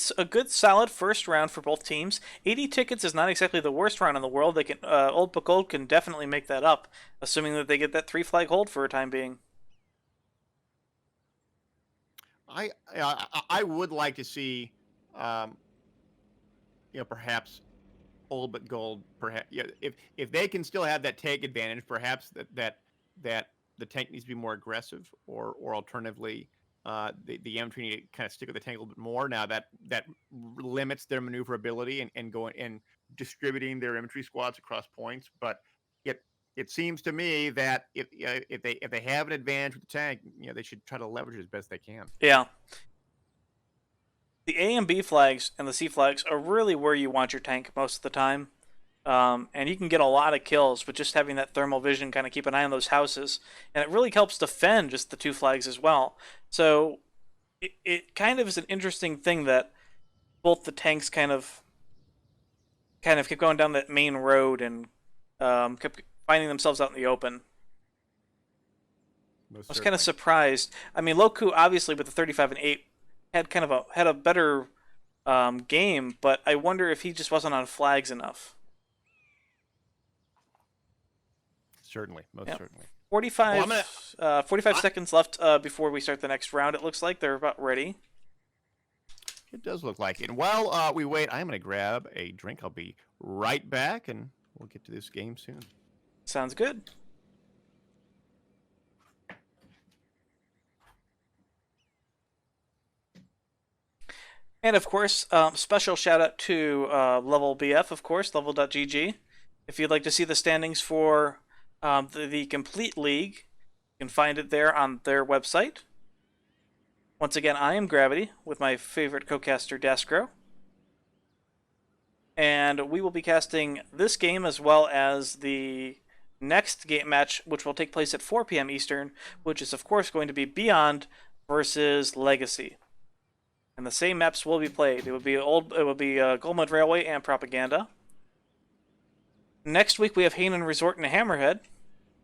Speaker 1: solid first round for both teams. 80 tickets is not exactly the worst round in the world. They can Old butGold can definitely make that up, assuming that they get that 3 flag hold for a time being.
Speaker 2: I would like to see, perhaps Old butGold, perhaps if they can still have that tank advantage, perhaps that the tank needs to be more aggressive, or alternatively, the M3 need to kind of stick with the tank a little bit more. Now that limits their maneuverability and going and distributing their infantry squads across points. But it seems to me that if they have an advantage with the tank, they should try to leverage it as best they can.
Speaker 1: Yeah. The A and B flags and the C flags are really where you want your tank most of the time. And you can get a lot of kills with just having that thermal vision, kind of keep an eye on those houses. And it really helps defend just the 2 flags as well. So it kind of is an interesting thing that both the tanks kind of kept going down that main road and kept finding themselves out in the open. I was kind of surprised. I mean, Loku, obviously, with the 35-8, had a better game, but I wonder if he just wasn't on flags enough.
Speaker 2: Certainly, most certainly.
Speaker 1: 45 seconds left before we start the next round. It looks like they're about ready.
Speaker 2: It does look like it. And while we wait, I'm going to grab a drink. I'll be right back, and we'll get to this game soon.
Speaker 1: Sounds good. And of course, special shout out to LevelBF, of course, level.gg. If you'd like to see the standings for the complete league, you can find it there on their website. Once again, I am Gravity with my favorite co-caster Daskro. And we will be casting this game as well as the next game match, which will take place at 4 p.m. Eastern, which is of course going to be Beyond versus Legacy. And the same maps will be played. It would be Goldmud Railway and Propaganda. Next week we have Hanan Resort and Hammerhead.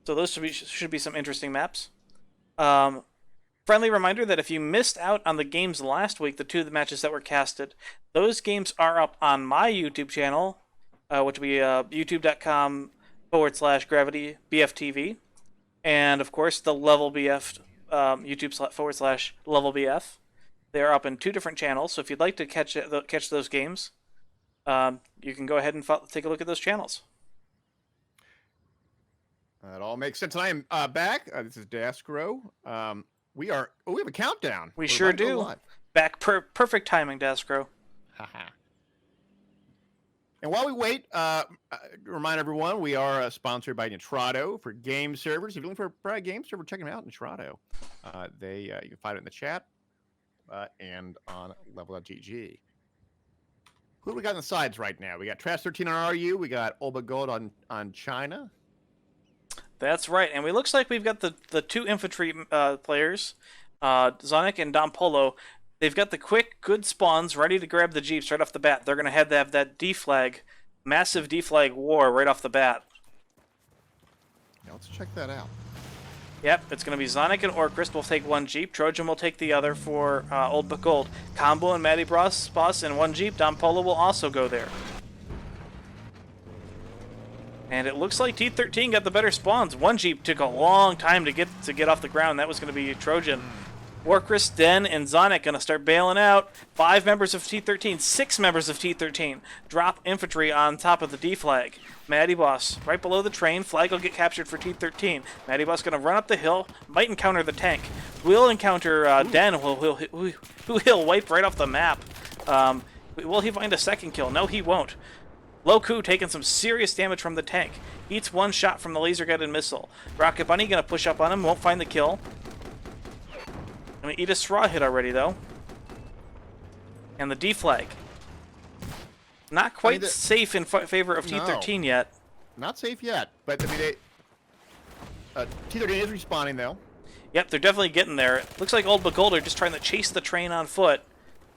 Speaker 1: So those should be some interesting maps. Friendly reminder that if you missed out on the games last week, the 2 matches that were casted, those games are up on my YouTube channel, which will be youtube.com/GravityBFTV. And of course the LevelBF YouTube/LevelBF. They're up in 2 different channels, so if you'd like to catch those games, you can go ahead and take a look at those channels.
Speaker 2: That all makes sense. I am back. This is Daskro. We have a countdown.
Speaker 1: We're sure do. Back perfect timing, Daskro.
Speaker 2: And while we wait, remind everyone we are sponsored by Nitrado for game servers. If you're looking for a game server, check them out. Nitrado. You can find it in the chat and on level.gg. Who do we got on the sides right now? We got Trash 13 on RU. We got Old butGold on China.
Speaker 1: That's right, and it looks like we've got the 2 infantry players, Zonic and Dom Polo. They've got the quick, good spawns ready to grab the Jeeps right off the bat. They're going to have that D-flag, massive D-flag war right off the bat.
Speaker 3: Yeah, let's check that out.
Speaker 1: Yep, it's going to be Zonic and Orcrist will take one Jeep. Trojan will take the other for Old butGold. Combo and Matty Boss in one Jeep. Don Polo will also go there. And it looks like T13 got the better spawns. One Jeep took a long time to get off the ground. That was going to be Trojan. Orcrist, Den, and Zonic going to start bailing out. 5 members of T13, 6 members of T13 drop infantry on top of the D flag. Matty Boss right below the train. Flag will get captured for T13. Matty Boss going to run up the hill. Might encounter the tank. Will encounter Den, who he'll wipe right off the map. Will he find a second kill? No, he won't. Loku taking some serious damage from the tank. Eats one shot from the laser-guided missile. Rocket Bunny going to push up on him. Won't find the kill. Going to eat a straw hit already, though. And the D flag. Not quite safe in favor of T13 yet.
Speaker 2: Not safe yet, but I mean, T13 is respawning though.
Speaker 1: Yep, they're definitely getting there. It looks like Old butGold are just trying to chase the train on foot,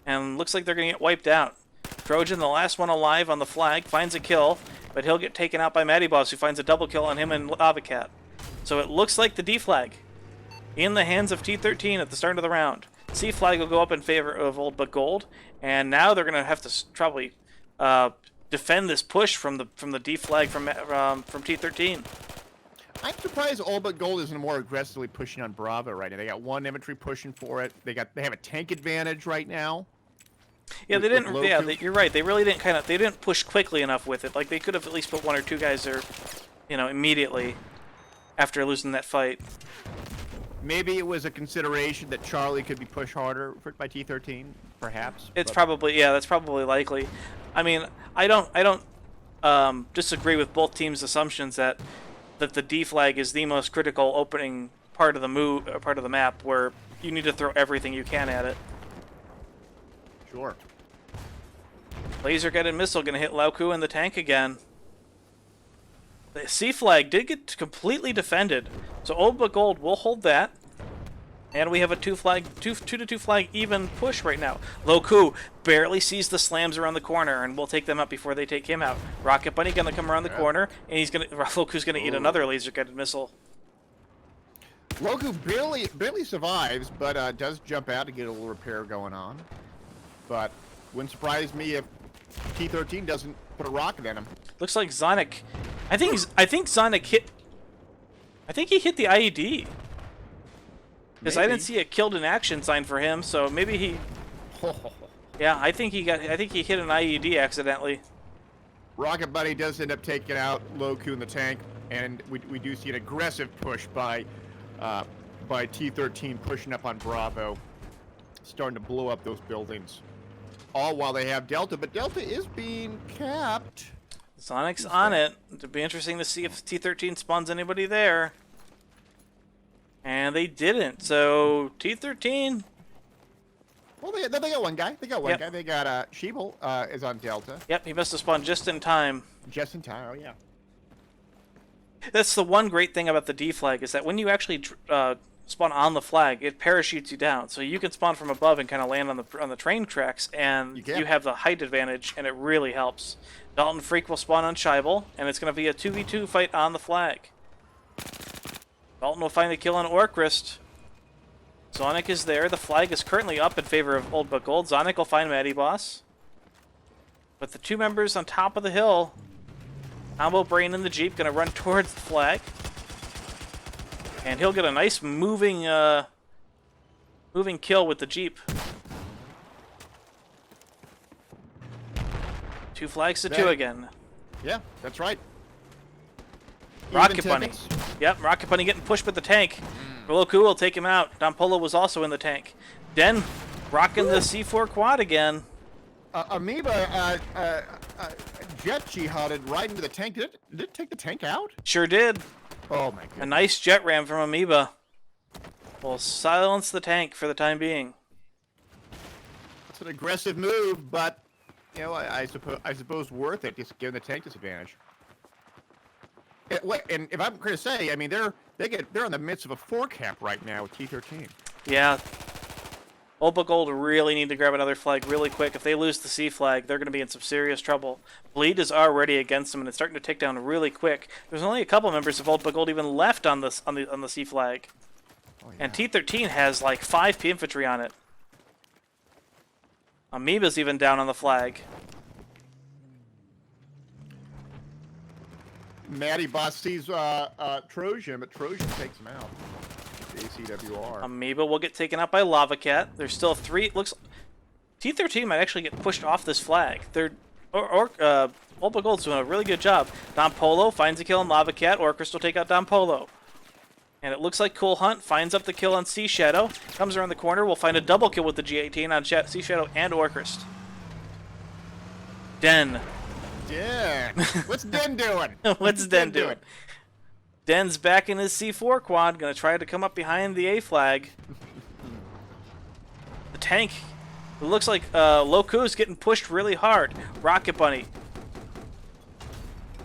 Speaker 1: and looks like they're going to get wiped out. Trojan, the last one alive on the flag, finds a kill, but he'll get taken out by Matty Boss, who finds a double kill on him and Lava Cat. So it looks like the D flag in the hands of T13 at the start of the round. C flag will go up in favor of Old butGold, and now they're going to have to probably defend this push from the D flag from T13.
Speaker 2: I'm surprised Old butGold isn't more aggressively pushing on Bravo right now. They got one infantry pushing for it. They have a tank advantage right now.
Speaker 1: Yeah, they didn't. Yeah, you're right. They really didn't they didn't push quickly enough with it. Like they could have at least put 1 or 2 guys there, immediately after losing that fight.
Speaker 2: Maybe it was a consideration that Charlie could be pushed harder by T13, perhaps.
Speaker 1: It's probably, yeah, that's probably likely. I mean, I don't disagree with both teams' assumptions that the D flag is the most critical opening part of the map, where you need to throw everything you can at it.
Speaker 2: Sure.
Speaker 1: Laser-guided missile gonna hit Lauku in the tank again. The C flag did get completely defended, so Old butGold will hold that. And we have a 2 to 2 flag even push right now. Loku barely sees the slams around the corner, and we'll take them out before they take him out. Rocket Bunny gonna come around the corner, and Loku's gonna eat another laser-guided missile.
Speaker 2: Loku barely survives, but does jump out to get a little repair going on. But wouldn't surprise me if T13 doesn't put a rocket in him.
Speaker 1: Looks like Zonic. I think Zonic hit. I think he hit the IED. Because I didn't see a killed in action sign for him, so maybe he. Yeah, I think he hit an IED accidentally.
Speaker 2: Rocket Bunny does end up taking out Loku in the tank, and we do see an aggressive push by T13 pushing up on Bravo, starting to blow up those buildings. All while they have Delta, but Delta is being capped.
Speaker 1: Sonic's on it. It'll be interesting to see if T13 spawns anybody there. And they didn't, so T13...
Speaker 2: Well, they got one guy. They got one guy. They got, Sheeple is on Delta.
Speaker 1: Yep, he must have spawned just in time.
Speaker 2: Just in time, oh yeah.
Speaker 1: That's the one great thing about the D flag, is that when you actually spawn on the flag, it parachutes you down. So you can spawn from above and kind of land on the train tracks, and you have the height advantage, and it really helps. Dalton Freak will spawn on Scheibel, and it's going to be a 2v2 fight on the flag. Dalton will find the kill on Orcrist. Zonic is there. The flag is currently up in favor of Old butGold. Zonic will find Matty Boss. But the 2 members on top of the hill, Combo Brain in the Jeep, going to run towards the flag. And he'll get a nice moving kill with the Jeep. 2 flags to 2 again.
Speaker 2: Yeah, that's right.
Speaker 1: Rocket Bunny. Yep, Rocket Bunny getting pushed with the tank. Loku will take him out. Don Polo was also in the tank. Den rocking the C4 quad again.
Speaker 2: Amoeba jet jihaded right into the tank. Did it take the tank out?
Speaker 1: Sure did.
Speaker 2: Oh my goodness.
Speaker 1: A nice jet ram from Amoeba. Will silence the tank for the time being.
Speaker 2: It's an aggressive move, but I suppose worth it, just given the tank disadvantage. And if I'm going to say, I mean, they're in the midst of a 4 cap right now with T13.
Speaker 1: Yeah. Old butGold really need to grab another flag really quick. If they lose the C flag, they're going to be in some serious trouble. Bleed is already against them, and it's starting to tick down really quick. There's only a couple members of Old butGold even left on the C flag,
Speaker 3: Oh, yeah.
Speaker 1: and T13 has like 5 P infantry on it. Amoeba's even down on the flag.
Speaker 2: Matty Boss sees Trojan, but Trojan takes him out. ACWR.
Speaker 1: Amoeba will get taken out by Lava Cat. There's still 3. Looks T13 might actually get pushed off this flag. Old butGold's doing a really good job. Don Polo finds a kill on Lava Cat. Orchrist will take out Don Polo. And it looks like Cool Hunt finds up the kill on Sea Shadow. Comes around the corner. We'll find a double kill with the G18 on Sea Shadow and Orchrist. Den.
Speaker 2: Den. What's Den doing?
Speaker 1: What's Den doing? Den's back in his C4 quad, gonna try to come up behind the A flag. The tank, it looks like Loku's getting pushed really hard. Rocket Bunny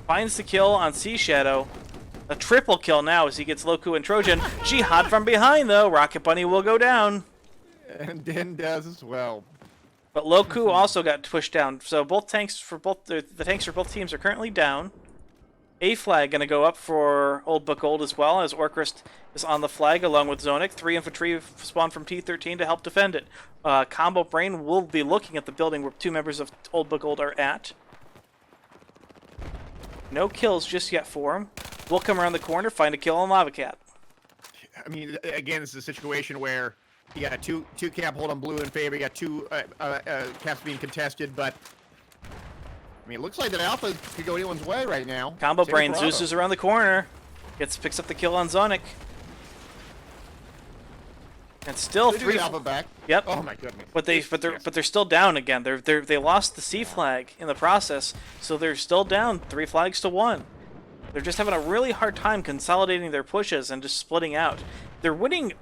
Speaker 1: finds the kill on Sea Shadow. A triple kill now as he gets Loku and Trojan. Jihad from behind though. Rocket Bunny will go down.
Speaker 2: And Den does as well.
Speaker 1: But Loku also got pushed down. So both tanks for both the tanks for both teams are currently down. A flag going to go up for Old butGold as well, as Orchrist is on the flag along with Zonic. 3 infantry spawn from T13 to help defend it. Combo Brain will be looking at the building where 2 members of Old butGold are at. No kills just yet for him. We'll come around the corner, find a kill on Lava Cat.
Speaker 2: I mean, again, this is a situation where you got a two cap hold on blue in favor. You got 2 caps being contested, but I mean, it looks like that Alpha could go anyone's way right now.
Speaker 1: Combo
Speaker 2: Same
Speaker 1: Brain
Speaker 2: with Bravo.
Speaker 1: Zeus is around the corner. Picks up the kill on Zonic. And still
Speaker 2: They do
Speaker 1: 3
Speaker 2: get Alpha back.
Speaker 1: Yep.
Speaker 2: Oh my goodness.
Speaker 1: But they're still down again. They lost the C flag in the process, so they're still down 3 flags to 1. They're just having a really hard time consolidating their pushes and just splitting out. They're winning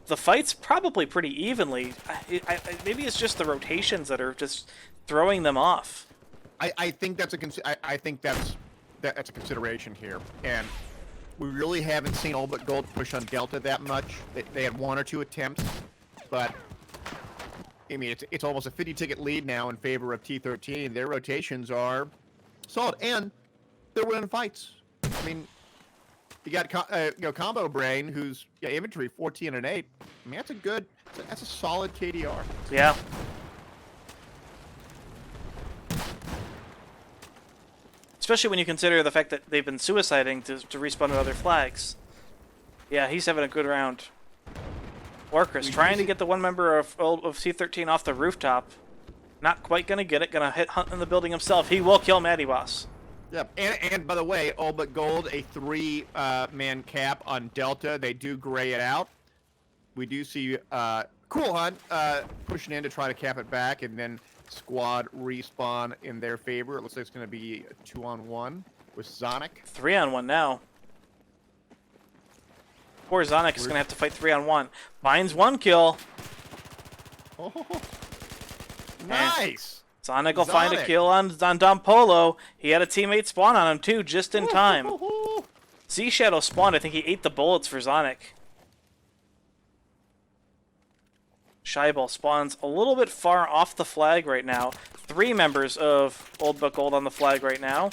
Speaker 1: the fights probably pretty evenly. Maybe it's just the rotations that are just throwing them off.
Speaker 2: I think that's I think that's a consideration here, and we really haven't seen Old butGold push on Delta that much. They had 1 or 2 attempts, but I mean it's almost a 50-ticket lead now in favor of T13. Their rotations are solid, and they're winning fights. I mean, you got Combo Brain, who's inventory 14 and 8. I mean that's a solid KDR.
Speaker 1: Yeah. Especially when you consider the fact that they've been suiciding to respawn with other flags. Yeah, he's having a good round. Orchrist trying to get the 1 member of C13 off the rooftop. Not quite gonna get it. Gonna hit Hunt in the building himself. He will kill Matty Boss.
Speaker 2: Yep, and by the way, Old butGold, a 3-man cap on Delta. They do gray it out. We do see Cool Hunt pushing in to try to cap it back, and then squad respawn in their favor. It looks like it's going to be a 2-on-1 with Zonic.
Speaker 1: 3-on-1 now. Poor Zonic is going to have to fight 3-on-1. Finds 1 kill.
Speaker 2: Oh, nice!
Speaker 1: Zonic will find a kill on Don Polo. He had a teammate spawn on him too, just in time. Sea Shadow spawned. I think he ate the bullets for Zonic. Shyball spawns a little bit far off the flag right now. 3 members of Old butGold on the flag right now.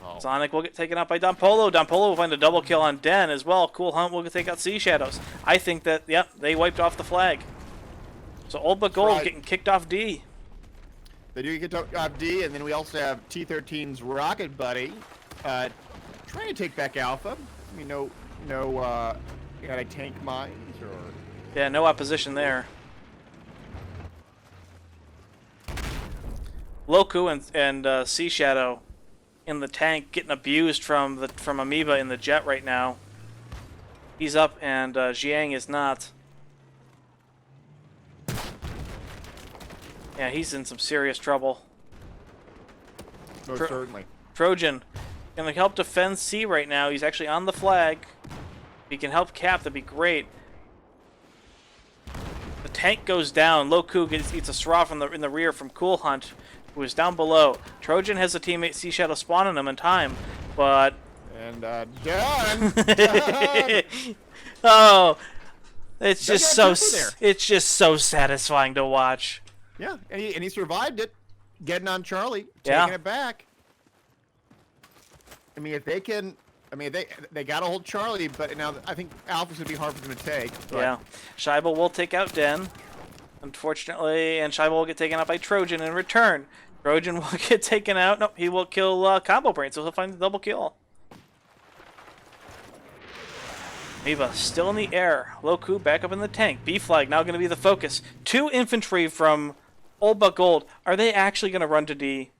Speaker 2: Oh.
Speaker 1: Zonic will get taken out by Don Polo. Don Polo will find a double kill on Den as well. Cool Hunt will take out Sea Shadows. I think that, yep, they wiped off the flag. So Old butGold getting kicked off D.
Speaker 2: They do get off D, and then we also have T13's Rocket Buddy trying to take back Alpha. I mean, no anti-tank mines or...
Speaker 1: Yeah, no opposition there. Loku and Sea Shadow in the tank getting abused from Amoeba in the jet right now. He's up and Jiang is not. Yeah, he's in some serious trouble.
Speaker 2: Most certainly.
Speaker 1: Trojan gonna help defend C right now. He's actually on the flag. If he can help cap, that'd be great. The tank goes down. Loku eats a straw in the rear from Cool Hunt, who is down below. Trojan has a teammate Sea Shadow spawn on him in time, but...
Speaker 2: And done!
Speaker 1: Oh, It's
Speaker 2: Does
Speaker 1: just
Speaker 2: have
Speaker 1: so
Speaker 2: temper
Speaker 1: it's just so satisfying to watch.
Speaker 2: Yeah, and he survived it, getting on Charlie,
Speaker 1: Yeah.
Speaker 2: taking it back. I mean, if they can, I mean, they got to hold Charlie, but now I think Alpha's gonna be hard for them to take. But
Speaker 1: Yeah, Scheibel will take out Den, unfortunately, and Scheibel will get taken out by Trojan in return. Trojan will get taken out. Nope, he will kill Combo Brain, so he'll find the double kill. Miba still in the air. Loku back up in the tank. B-Flag now going to be the focus. 2 infantry from Old butGold. Are they actually going to run to D?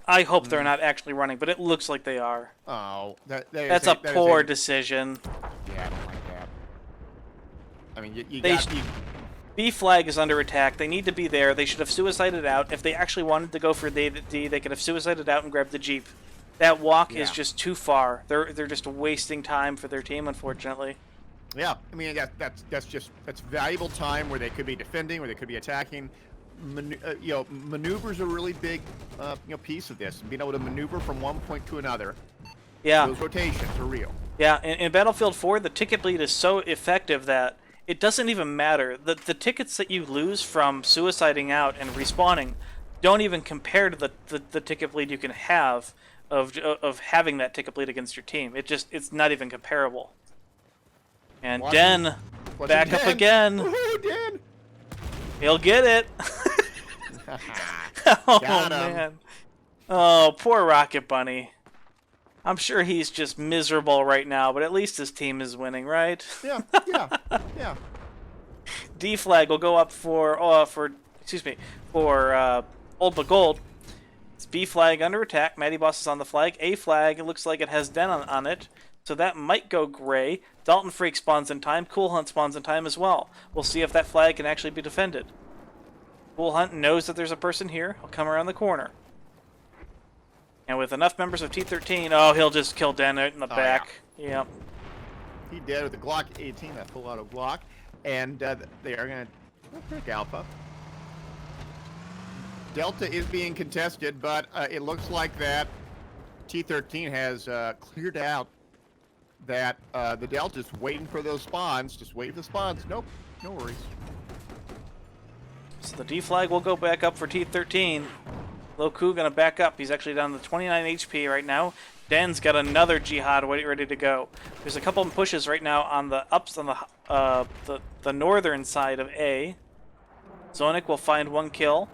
Speaker 1: I hope they're not actually running, but it looks like they are.
Speaker 2: oh,
Speaker 1: That's a poor decision.
Speaker 2: Yeah, I don't like that. I mean, you
Speaker 1: They
Speaker 2: got
Speaker 1: B-Flag is under attack. They need to be there. They should have suicided out. If they actually wanted to go for D, they could have suicided out and grabbed the Jeep. That walk is
Speaker 2: Yeah.
Speaker 1: just too far. They're just wasting time for their team, unfortunately.
Speaker 2: Yeah, I mean that's valuable time where they could be defending, where they could be attacking. Maneuvers are a really big piece of this. Being able to maneuver from one point to another.
Speaker 1: Yeah.
Speaker 2: Those rotations are real.
Speaker 1: Yeah, in Battlefield 4, the ticket bleed is so effective that it doesn't even matter. The tickets that you lose from suiciding out and respawning don't even compare to the ticket bleed you can have of having that ticket bleed against your team. It's not even comparable. And Den back up again.
Speaker 2: Woohoo, Den!
Speaker 1: He'll get it. Oh
Speaker 2: Got him.
Speaker 1: man. Oh, poor Rocket Bunny. I'm sure he's just miserable right now, but at least his team is winning, right?
Speaker 2: Yeah.
Speaker 1: D flag will go up for Old butGold. It's B flag under attack. Matty Boss is on the flag. A flag, it looks like it has Den on it, so that might go gray. Dalton Freak spawns in time. Cool Hunt spawns in time as well. We'll see if that flag can actually be defended. Cool Hunt knows that there's a person here. He'll come around the corner. And with enough members of T13, oh, he'll just kill Den out in the back.
Speaker 2: Yeah.
Speaker 1: Yep.
Speaker 2: He did with the Glock 18, that full auto Glock, and they are going to pick Alpha. Delta is being contested, but it looks like that T13 has cleared out that the Delta's waiting for those spawns. Just wait for the spawns. Nope, no worries.
Speaker 1: So the D flag will go back up for T13. Loku gonna back up. He's actually down to 29 HP right now. Den's got another Jihad ready to go. There's a couple of pushes right now on the ups on the northern side of A. Zonic will find 1 kill.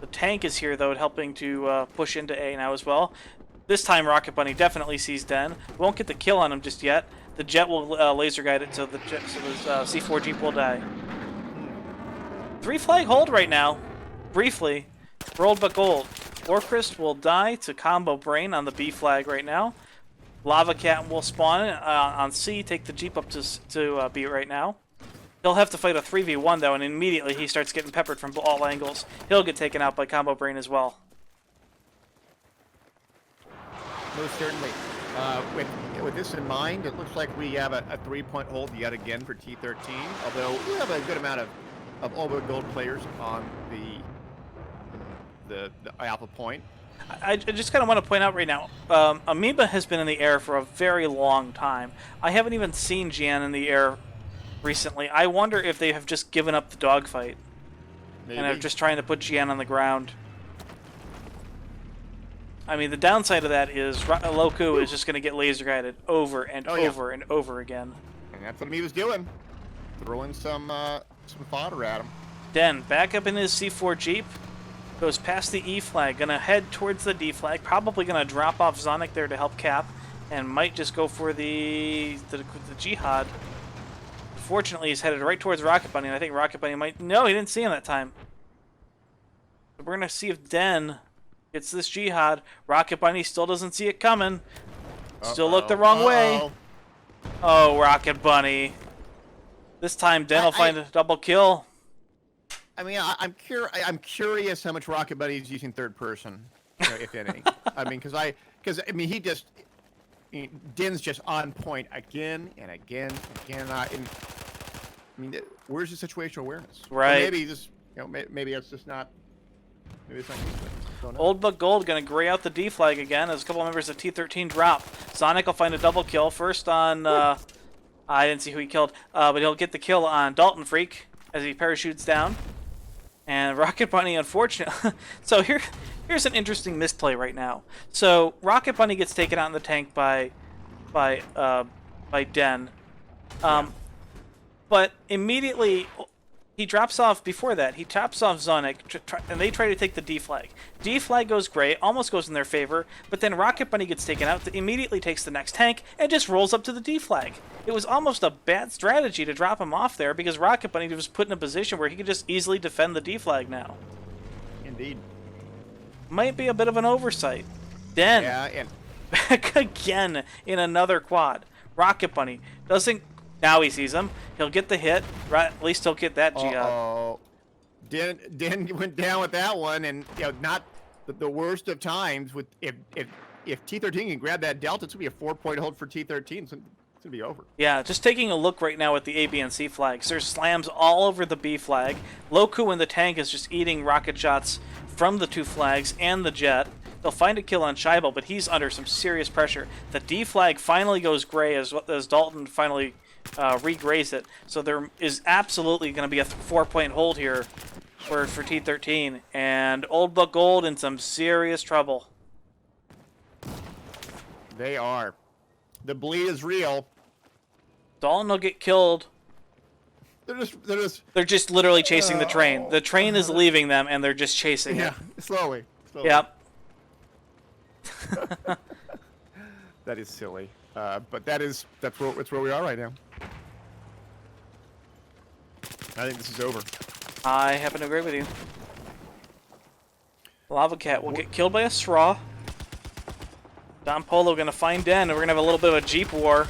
Speaker 1: The tank is here though, helping to push into A now as well. This time Rocket Bunny definitely sees Den. Won't get the kill on him just yet. The jet will laser guide it, so the C4 Jeep will die. 3 flag hold right now. Briefly. For Old butGold. Orchrist will die to Combo Brain on the B flag right now. Lava Cat will spawn on C, take the Jeep up to B right now. He'll have to fight a 3v1 though, and immediately he starts getting peppered from all angles. He'll get taken out by Combo Brain as well.
Speaker 2: Most certainly. With this in mind, it looks like we have a 3-point hold yet again for T13, although we have a good amount of Old butGold players on the Alpha point.
Speaker 1: I just kind of want to point out right now, Amoeba has been in the air for a very long time. I haven't even seen Gian in the air recently. I wonder if they have just given up the dogfight.
Speaker 2: Maybe.
Speaker 1: And are just trying to put Gian on the ground. I mean, the downside of that is Loku is just going to get laser guided over and over and over again.
Speaker 2: And that's what he was doing. Throwing some fodder at him.
Speaker 1: Den, back up in his C4 Jeep. Goes past the E flag. Going to head towards the D flag. Probably going to drop off Zonic there to help cap. And might just go for the Jihad. Fortunately, he's headed right towards Rocket Bunny. And I think Rocket Bunny might... No, he didn't see him that time. So we're going to see if Den gets this Jihad. Rocket Bunny still doesn't see it coming. Still looked the wrong way. Oh, Rocket Bunny. This time, Den will find a double kill.
Speaker 2: I mean, I'm curious how much Rocket Bunny is using third person, if any. I mean, because Din's just on point again and again and again. I mean, where's the situational awareness?
Speaker 1: Right.
Speaker 2: Or maybe just maybe it's just not. Maybe it's not.
Speaker 1: Old butGold gonna gray out the D flag again as a couple members of T13 drop. Sonic will find a double kill first on I didn't see who he killed, but he'll get the kill on Dalton Freak as he parachutes down. And Rocket Bunny, unfortunately... So here's an interesting misplay right now. So Rocket Bunny gets taken out in the tank by Den. But immediately... He drops off before that. He chops off Zonic, and they try to take the D flag. D flag goes gray, almost goes in their favor, but then Rocket Bunny gets taken out, immediately takes the next tank, and just rolls up to the D flag. It was almost a bad strategy to drop him off there, because Rocket Bunny was put in a position where he could just easily defend the D flag now.
Speaker 2: Indeed.
Speaker 1: Might be a bit of an oversight. Den,
Speaker 2: Yeah, and
Speaker 1: back again in another quad. Rocket Bunny doesn't... Now he sees him. He'll get the hit. Right, at least he'll get that jihad.
Speaker 2: uh-oh. Den went down with that one, and not the worst of times. With if T13 can grab that delta, it's gonna be a 4-point hold for T13. It's gonna be over.
Speaker 1: Yeah, just taking a look right now at the A, B, and C flags. There's slams all over the B flag. Loku in the tank is just eating rocket shots from the 2 flags and the jet. They'll find a kill on Scheibel, but he's under some serious pressure. The D flag finally goes gray as Dalton finally re-grays it. So there is absolutely going to be a 4-point hold here for T13. And Old butGold in some serious trouble.
Speaker 2: They are. The bleed is real.
Speaker 1: Dalton will get killed.
Speaker 2: They're just
Speaker 1: Literally chasing the train. The train is leaving them, and they're just chasing it.
Speaker 2: slowly.
Speaker 1: Yep.
Speaker 2: That is silly. But that's where we are right now. I think this is over.
Speaker 1: I happen to agree with you. Lava Cat will get killed by a straw. Don Polo gonna find Den, and we're gonna have a little bit of a Jeep war.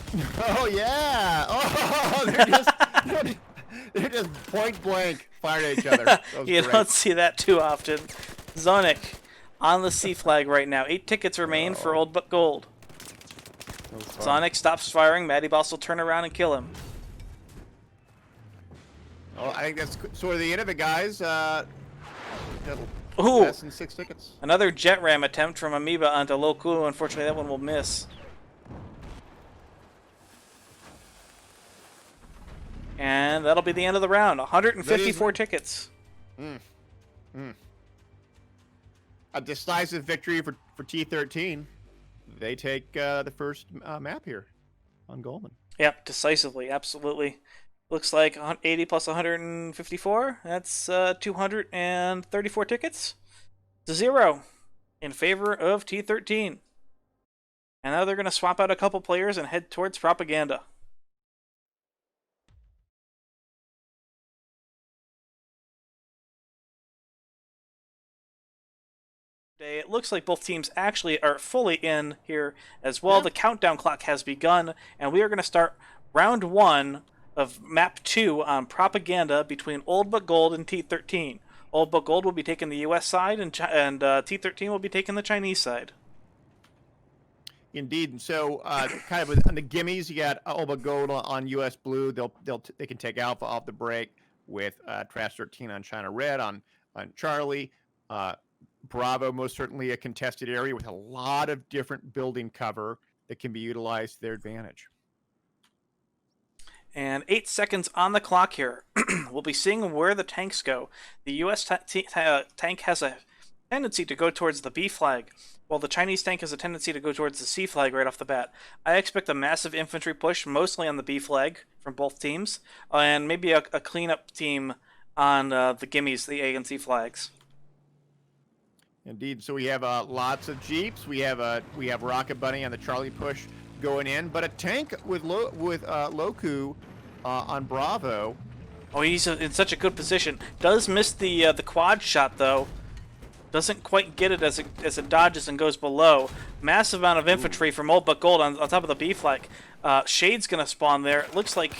Speaker 2: Oh yeah! Oh, they're just point blank fired at each other. That was
Speaker 1: You
Speaker 2: great.
Speaker 1: don't see that too often. Zonic on the C flag right now. 8 tickets remain for Old butGold.
Speaker 2: That was fun.
Speaker 1: Sonic stops firing. Matty Boss will turn around and kill him.
Speaker 2: Well, I think that's sort of the end of it, guys. That'll
Speaker 1: Ooh,
Speaker 2: less than 6 tickets.
Speaker 1: another jet ram attempt from Amoeba onto Loku. Unfortunately, that one will miss. And that'll be the end of the round. 154 tickets.
Speaker 2: A decisive victory for T13. They take the first map here on Goldman.
Speaker 1: Yep, decisively, absolutely. Looks like 80 plus 154. That's 234 tickets to 0 in favor of T13. And now they're going to swap out a couple players and head towards Propaganda. It looks like both teams actually are fully in here as well.
Speaker 2: Yeah.
Speaker 1: The countdown clock has begun, and we are going to start round 1 of map 2 on Propaganda between Old butGold and T13. Old butGold will be taking the US side, and T13 will be taking the Chinese side.
Speaker 2: Indeed. And so, kind of on the gimmies, you got Old butGold on US Blue. They can take Alpha off the break with Trash 13 on China Red on Charlie. Bravo, most certainly a contested area with a lot of different building cover that can be utilized to their advantage.
Speaker 1: And 8 seconds on the clock here. We'll be seeing where the tanks go. The US tank has a tendency to go towards the B flag, while the Chinese tank has a tendency to go towards the C flag right off the bat. I expect a massive infantry push, mostly on the B flag from both teams, and maybe a cleanup team on the gimmies, the A and C flags.
Speaker 2: Indeed. So we have lots of Jeeps. We have Rocket Bunny on the Charlie push going in, but a tank with Loku on Bravo.
Speaker 1: Oh, he's in such a good position. Does miss the quad shot though. Doesn't quite get it as it dodges and goes below. Massive amount of infantry from Old butGold on top of the B flag. Shade's gonna spawn there. It looks like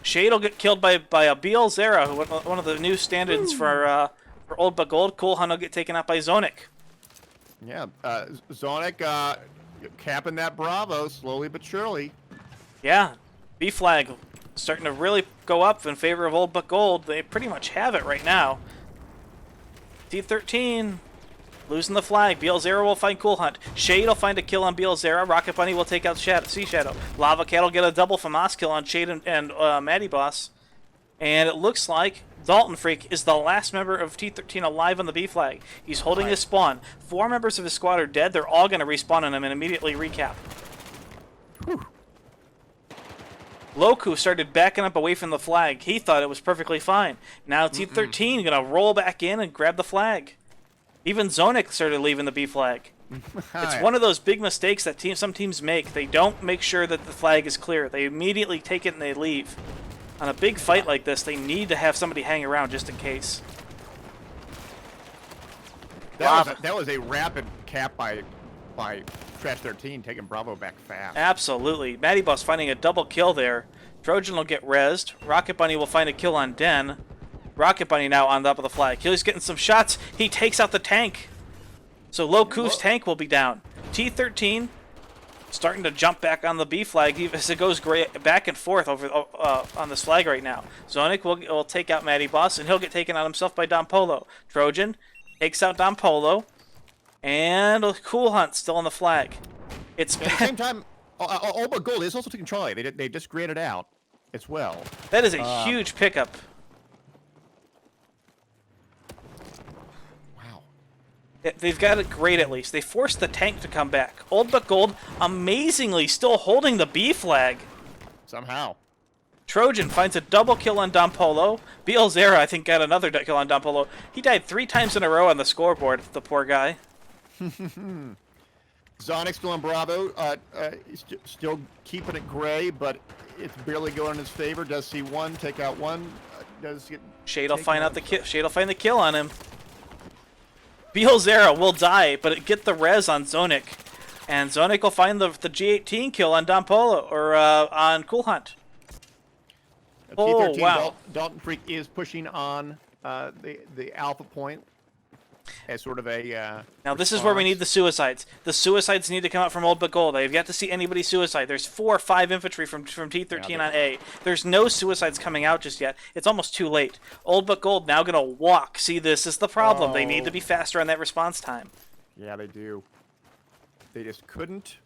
Speaker 1: Shade will get killed by a BL Zera, one of the new stand-ins for Old butGold. Cool Hun will get taken out by Zonic.
Speaker 2: Yeah, Zonic capping that Bravo slowly but surely.
Speaker 1: Yeah, B flag starting to really go up in favor of Old butGold. They pretty much have it right now. T13 Losing the flag. BL0 will find Cool Hunt. Shade will find a kill on BL0. Rocket Bunny will take out Sea Shadow. Lava Cat will get a double FAMAS kill on Shade and Matty Boss. And it looks like Dalton Freak is the last member of T13 alive on the B flag. He's holding his spawn. 4 members of his squad are dead. They're all going to respawn on him and immediately recap.
Speaker 2: Whew.
Speaker 1: Loku started backing up away from the flag. He thought it was perfectly fine. Now T13 going to roll back in and grab the flag. Even Zonic started leaving the B flag. It's one of those big mistakes that some teams make. They don't make sure that the flag is clear. They immediately take it and they leave. On a big fight like this, they need to have somebody hang around just in case.
Speaker 2: That was a rapid cap by Trash 13, taking Bravo back fast.
Speaker 1: Absolutely. Matty Boss finding a double kill there. Trojan will get rezzed. Rocket Bunny will find a kill on Den. Rocket Bunny now on top of the flag. He's getting some shots. He takes out the tank. So Loku's tank will be down. T13 starting to jump back on the B flag as it goes back and forth over on this flag right now. Zonic will take out Matty Boss, and he'll get taken out himself by Don Polo. Trojan takes out Don Polo, and Cool Hunt still on the flag. It's
Speaker 2: at the same time, butGold is also taking Charlie. They just graded out as well.
Speaker 1: That is a huge pickup. They've got it great at least. They forced the tank to come back. butGold amazingly still holding the B flag.
Speaker 2: Somehow.
Speaker 1: Trojan finds a double kill on Don Polo. BL0, I think, got another kill on Don Polo. He died 3 times in a row on the scoreboard, the poor guy.
Speaker 2: Zonic still on Bravo. Still keeping it gray, but it's barely going in his favor. Does see one, take out one. Does get
Speaker 1: Shade will find out the kill. Shade will find the kill on him. BL0 will die, but get the res on Zonic. And Zonic will find the G18 kill on Don Polo, or on Cool Hunt. Oh, wow.
Speaker 2: Dalton Freak is pushing on the alpha point as sort of a
Speaker 1: now this is where we need the suicides. The suicides need to come out from butGold. I have yet to see anybody suicide. There's 4 or 5 infantry from T13 on A. There's no suicides coming out just yet. It's almost too late. butGold now going to walk. See, this is the problem. They need to be faster on that response time.
Speaker 2: Yeah, they do. They just couldn't.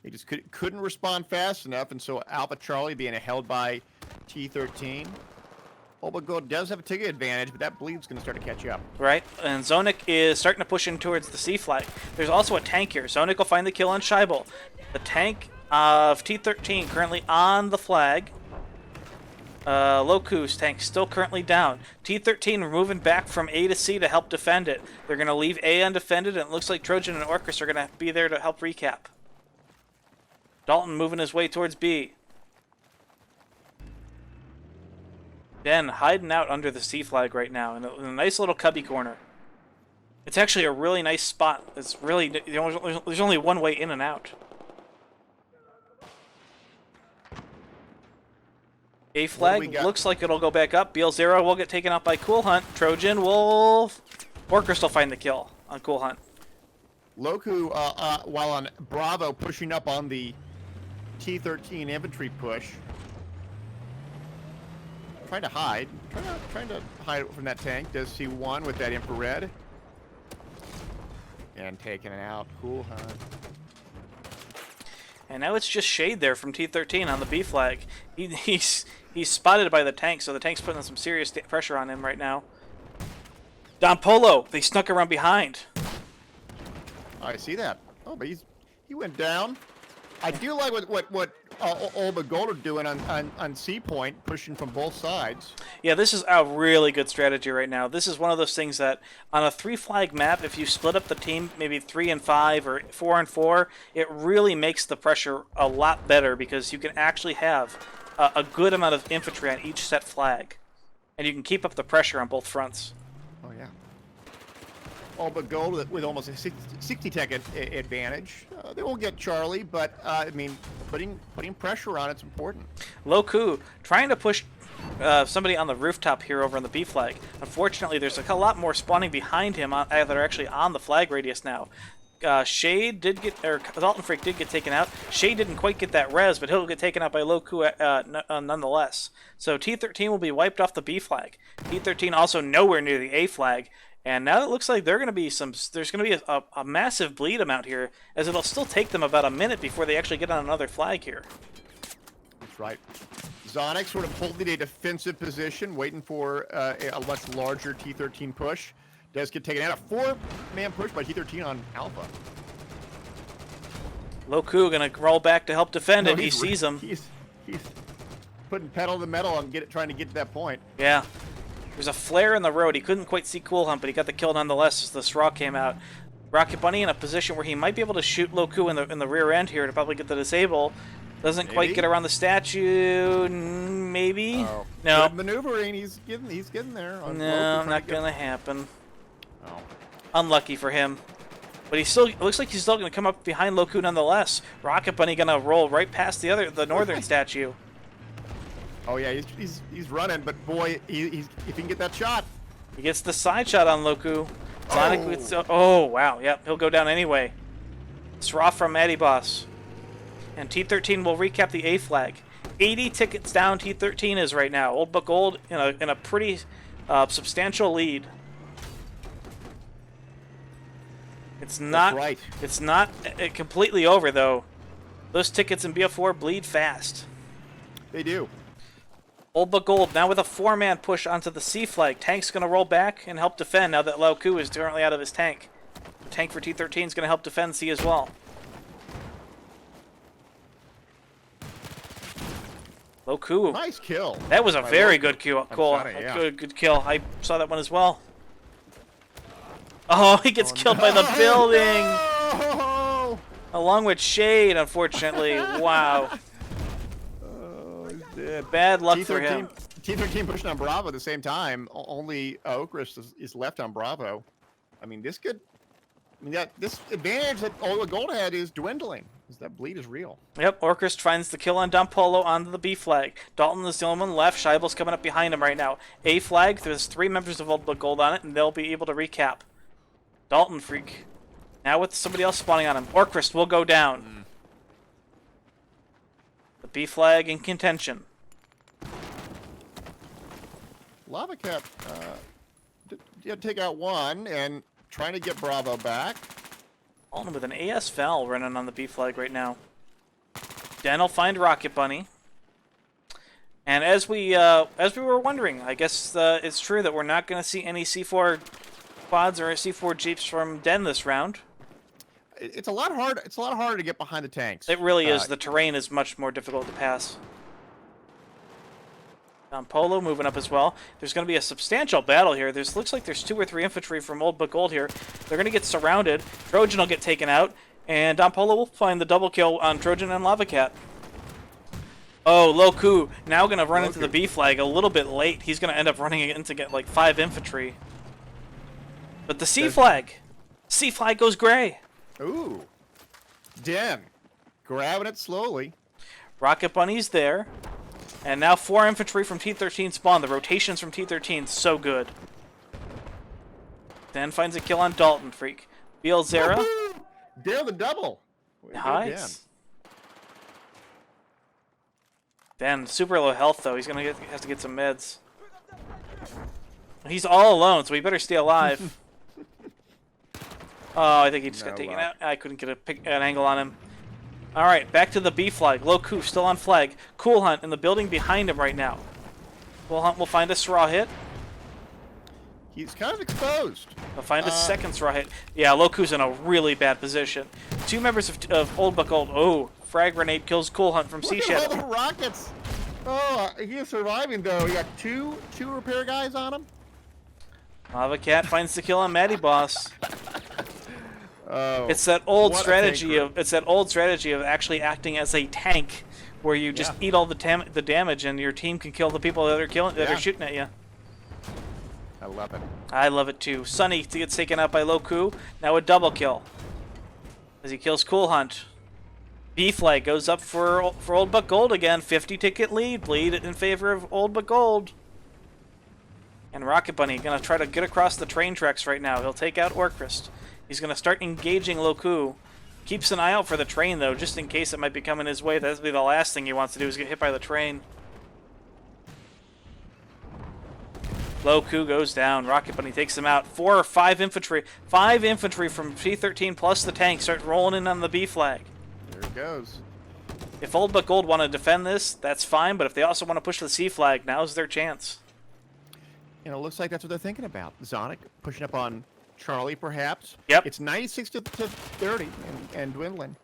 Speaker 2: They just couldn't respond fast enough, and so Alpha Charlie being held by T13. butGold does have a ticket advantage, but that bleed's going to start to catch up.
Speaker 1: Right, and Zonic is starting to push in towards the C flag. There's also a tank here. Zonic will find the kill on Scheibel. The tank of T13 currently on the flag. Loku's tank still currently down. T13 moving back from A to C to help defend it. They're going to leave A undefended, and it looks like Trojan and Orcus are going to be there to help recap. Dalton moving his way towards B. Den hiding out under the C flag right now in a nice little cubby corner. It's actually a really nice spot. It's really, there's only one way in and out. A flag looks like it'll go back up. BL0 will get taken out by Cool Hunt. Trojan will... Orcus will find the kill on Cool Hunt.
Speaker 2: Loku, while on Bravo, pushing up on the T13 infantry push. Trying to hide. Trying to hide from that tank. Does see one with that infrared. And taking it out. Cool Hunt.
Speaker 1: And now it's just Shade there from T13 on the B flag. He's spotted by the tank, so the tank's putting some serious pressure on him right now. Don Polo, they snuck around behind.
Speaker 2: I see that. Oh, but he went down. I do like what butGold are doing on C point, pushing from both sides.
Speaker 1: Yeah, this is a really good strategy right now. This is one of those things that on a 3-flag map, if you split up the team maybe 3 and 5 or 4 and 4, it really makes the pressure a lot better because you can actually have a good amount of infantry on each set flag, and you can keep up the pressure on both fronts.
Speaker 2: Oh yeah. butGold with almost a 60 tech advantage. They won't get Charlie, but I mean, putting pressure on it's important.
Speaker 1: Loku trying to push somebody on the rooftop here over on the B flag. Unfortunately, there's a lot more spawning behind him that are actually on the flag radius now. Shade did get, or Dalton Freak did get taken out. Shade didn't quite get that res, but he'll get taken out by Loku nonetheless. So T13 will be wiped off the B flag. T13 also nowhere near the A flag. And now it looks like there's going to be a massive bleed amount here, as it'll still take them about a minute before they actually get on another flag here.
Speaker 2: That's right. Zonic sort of holding a defensive position, waiting for a much larger T13 push. Does get taken out. A 4-man push by T13 on Alpha.
Speaker 1: Loku going to roll back to help defend, and he
Speaker 2: he's
Speaker 1: sees him.
Speaker 2: He's putting pedal to the metal and trying to get to that point.
Speaker 1: Yeah. There's a flare in the road. He couldn't quite see Cool Hunt, but he got the kill nonetheless as the straw came out. Rocket Bunny in a position where he might be able to shoot Loku in the rear end here to probably get the disable. Doesn't quite get around the statue. Maybe.
Speaker 2: Oh.
Speaker 1: No.
Speaker 2: Good maneuvering. He's getting there.
Speaker 1: No, not gonna happen.
Speaker 2: Oh.
Speaker 1: Unlucky for him. But it looks like he's still gonna come up behind Loku nonetheless. Rocket Bunny gonna roll right past the northern statue.
Speaker 2: Oh yeah, he's running, but boy, if he can get that shot.
Speaker 1: He gets the side shot on Loku. Sonic with oh wow, yep, he'll go down anyway. Sraw from Matty Boss. And T13 will recap the A flag. 80 tickets down T13 is right now. Old butGold in a pretty substantial lead. It's not
Speaker 2: right.
Speaker 1: It's not completely over though. Those tickets in BF4 bleed fast.
Speaker 2: They do.
Speaker 1: Old butGold now with a 4-man push onto the C flag. Tank's going to roll back and help defend now that Loku is currently out of his tank. The tank for T13 is going to help defend C as well. Loku.
Speaker 2: Nice kill.
Speaker 1: That was a very good kill. Cool.
Speaker 2: Yeah.
Speaker 1: Good kill. I saw that one as well. Oh, he gets killed by the building.
Speaker 2: No!
Speaker 1: Along with Shade, unfortunately. Wow.
Speaker 2: Oh, he's dead.
Speaker 1: Bad luck for him.
Speaker 2: T13 pushing on Bravo at the same time. Only Okrist is left on Bravo. I mean, this advantage that Ola Gold had is dwindling. That bleed is real.
Speaker 1: Yep, Orcrist finds the kill on Don Polo onto the B flag. Dalton is the only one left. Scheibel's coming up behind him right now. A flag, there's 3 members of Old butGold on it, and they'll be able to recap. Dalton freak. Now with somebody else spawning on him. Orcrist will go down. The B flag in contention.
Speaker 2: Lava Cat did take out one and trying to get Bravo back.
Speaker 1: Dalton with an AS Val running on the B flag right now. Den will find Rocket Bunny. And as we were wondering, I guess it's true that we're not going to see any C4 quads or C4 Jeeps from Den this round.
Speaker 2: It's a lot hard. It's a lot harder to get behind the tanks.
Speaker 1: It really is. The terrain is much more difficult to pass. Polo moving up as well. There's going to be a substantial battle here. Looks like there's 2 or 3 infantry from Old butGold here. They're going to get surrounded. Trojan will get taken out, and Don Polo will find the double kill on Trojan and Lava Cat. Oh, Loku now going to run into the B flag a little bit late. He's going to end up running in to get like 5 infantry. But the C flag goes gray.
Speaker 2: Ooh, Den grabbing it slowly.
Speaker 1: Rocket Bunny's there. And now 4 infantry from T13 spawn. The rotations from T13 so good. Dan finds a kill on Dalton freak. Bielzera.
Speaker 2: Dare the double.
Speaker 1: Nice. Dan super low health though. He's gonna have to get some meds. He's all alone, so we better stay alive. Oh, I think he just got taken out. I couldn't get an angle on him. All right, back to the B flag. Loku still on flag. Cool Hunt in the building behind him right now. Cool Hunt will find a straw hit.
Speaker 2: He's kind of exposed.
Speaker 1: He'll find a second straw hit. Yeah, Loku's in a really bad position. 2 members of Old butGold. Oh, frag grenade kills Cool Hunt from Sea Shadow.
Speaker 2: Look at all the rockets. Oh, he is surviving though. He got two repair guys on him.
Speaker 1: Lava Cat finds the kill on Matty Boss.
Speaker 2: Oh,
Speaker 1: it's that old strategy of actually acting as a tank, where you just eat all the damage and your team can kill the people that are shooting at you.
Speaker 2: I love it.
Speaker 1: I love it too. Sunny gets taken out by Loku. Now a double kill as he kills Cool Hunt. B flag goes up for Old butGold again. 50 ticket lead. Bleed in favor of Old butGold. And Rocket Bunny gonna try to get across the train tracks right now. He'll take out Orcrist. He's going to start engaging Loku. Keeps an eye out for the train, though, just in case it might be coming his way. That'll be the last thing he wants to do is get hit by the train. Loku goes down. Rocket Bunny takes him out. 4 or 5 infantry. 5 infantry from T13 plus the tank start rolling in on the B flag.
Speaker 3: There it goes.
Speaker 1: If Old But Gold want to defend this, that's fine. But if they also want to push the C flag, now's their chance.
Speaker 2: You know, looks like that's what they're thinking about. Zonic pushing up on Charlie, perhaps.
Speaker 1: Yep.
Speaker 2: It's 96 to 30 and dwindling.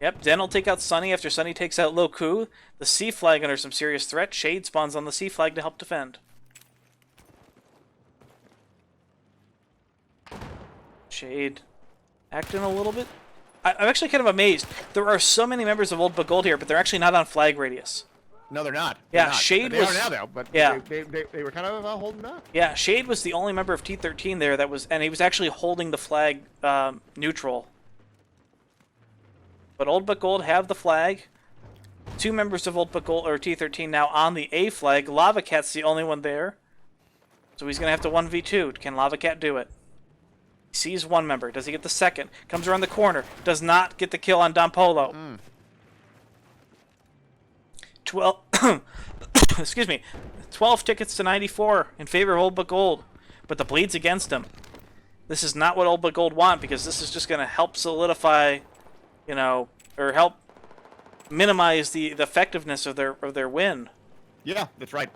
Speaker 1: Yep, Den will take out Sunny after Sunny takes out Loku. The C flag under some serious threat. Shade spawns on the C flag to help defend. Shade acting a little bit. I'm actually kind of amazed. There are so many members of Old But Gold here, but they're actually not on flag radius.
Speaker 2: No, they're not.
Speaker 1: Yeah,
Speaker 2: They're not.
Speaker 1: Shade
Speaker 2: they
Speaker 1: was.
Speaker 2: are now, though, but
Speaker 1: yeah.
Speaker 2: they were kind of holding back.
Speaker 1: Yeah, Shade was the only member of T13 there that was, and he was actually holding the flag neutral. But Old But Gold have the flag. 2 members of Old But Gold or T13 now on the A flag. Lava Cat's the only one there, so he's gonna have to 1v2. Can Lava Cat do it? He sees 1 member. Does he get the second? Comes around the corner. Does not get the kill on Don Polo. 12. Excuse me. 12 tickets to 94 in favor of Old But Gold, but the bleed's against him. This is not what Old But Gold want, because this is just going to help solidify, you know, or help minimize the effectiveness of their win.
Speaker 2: Yeah, that's right.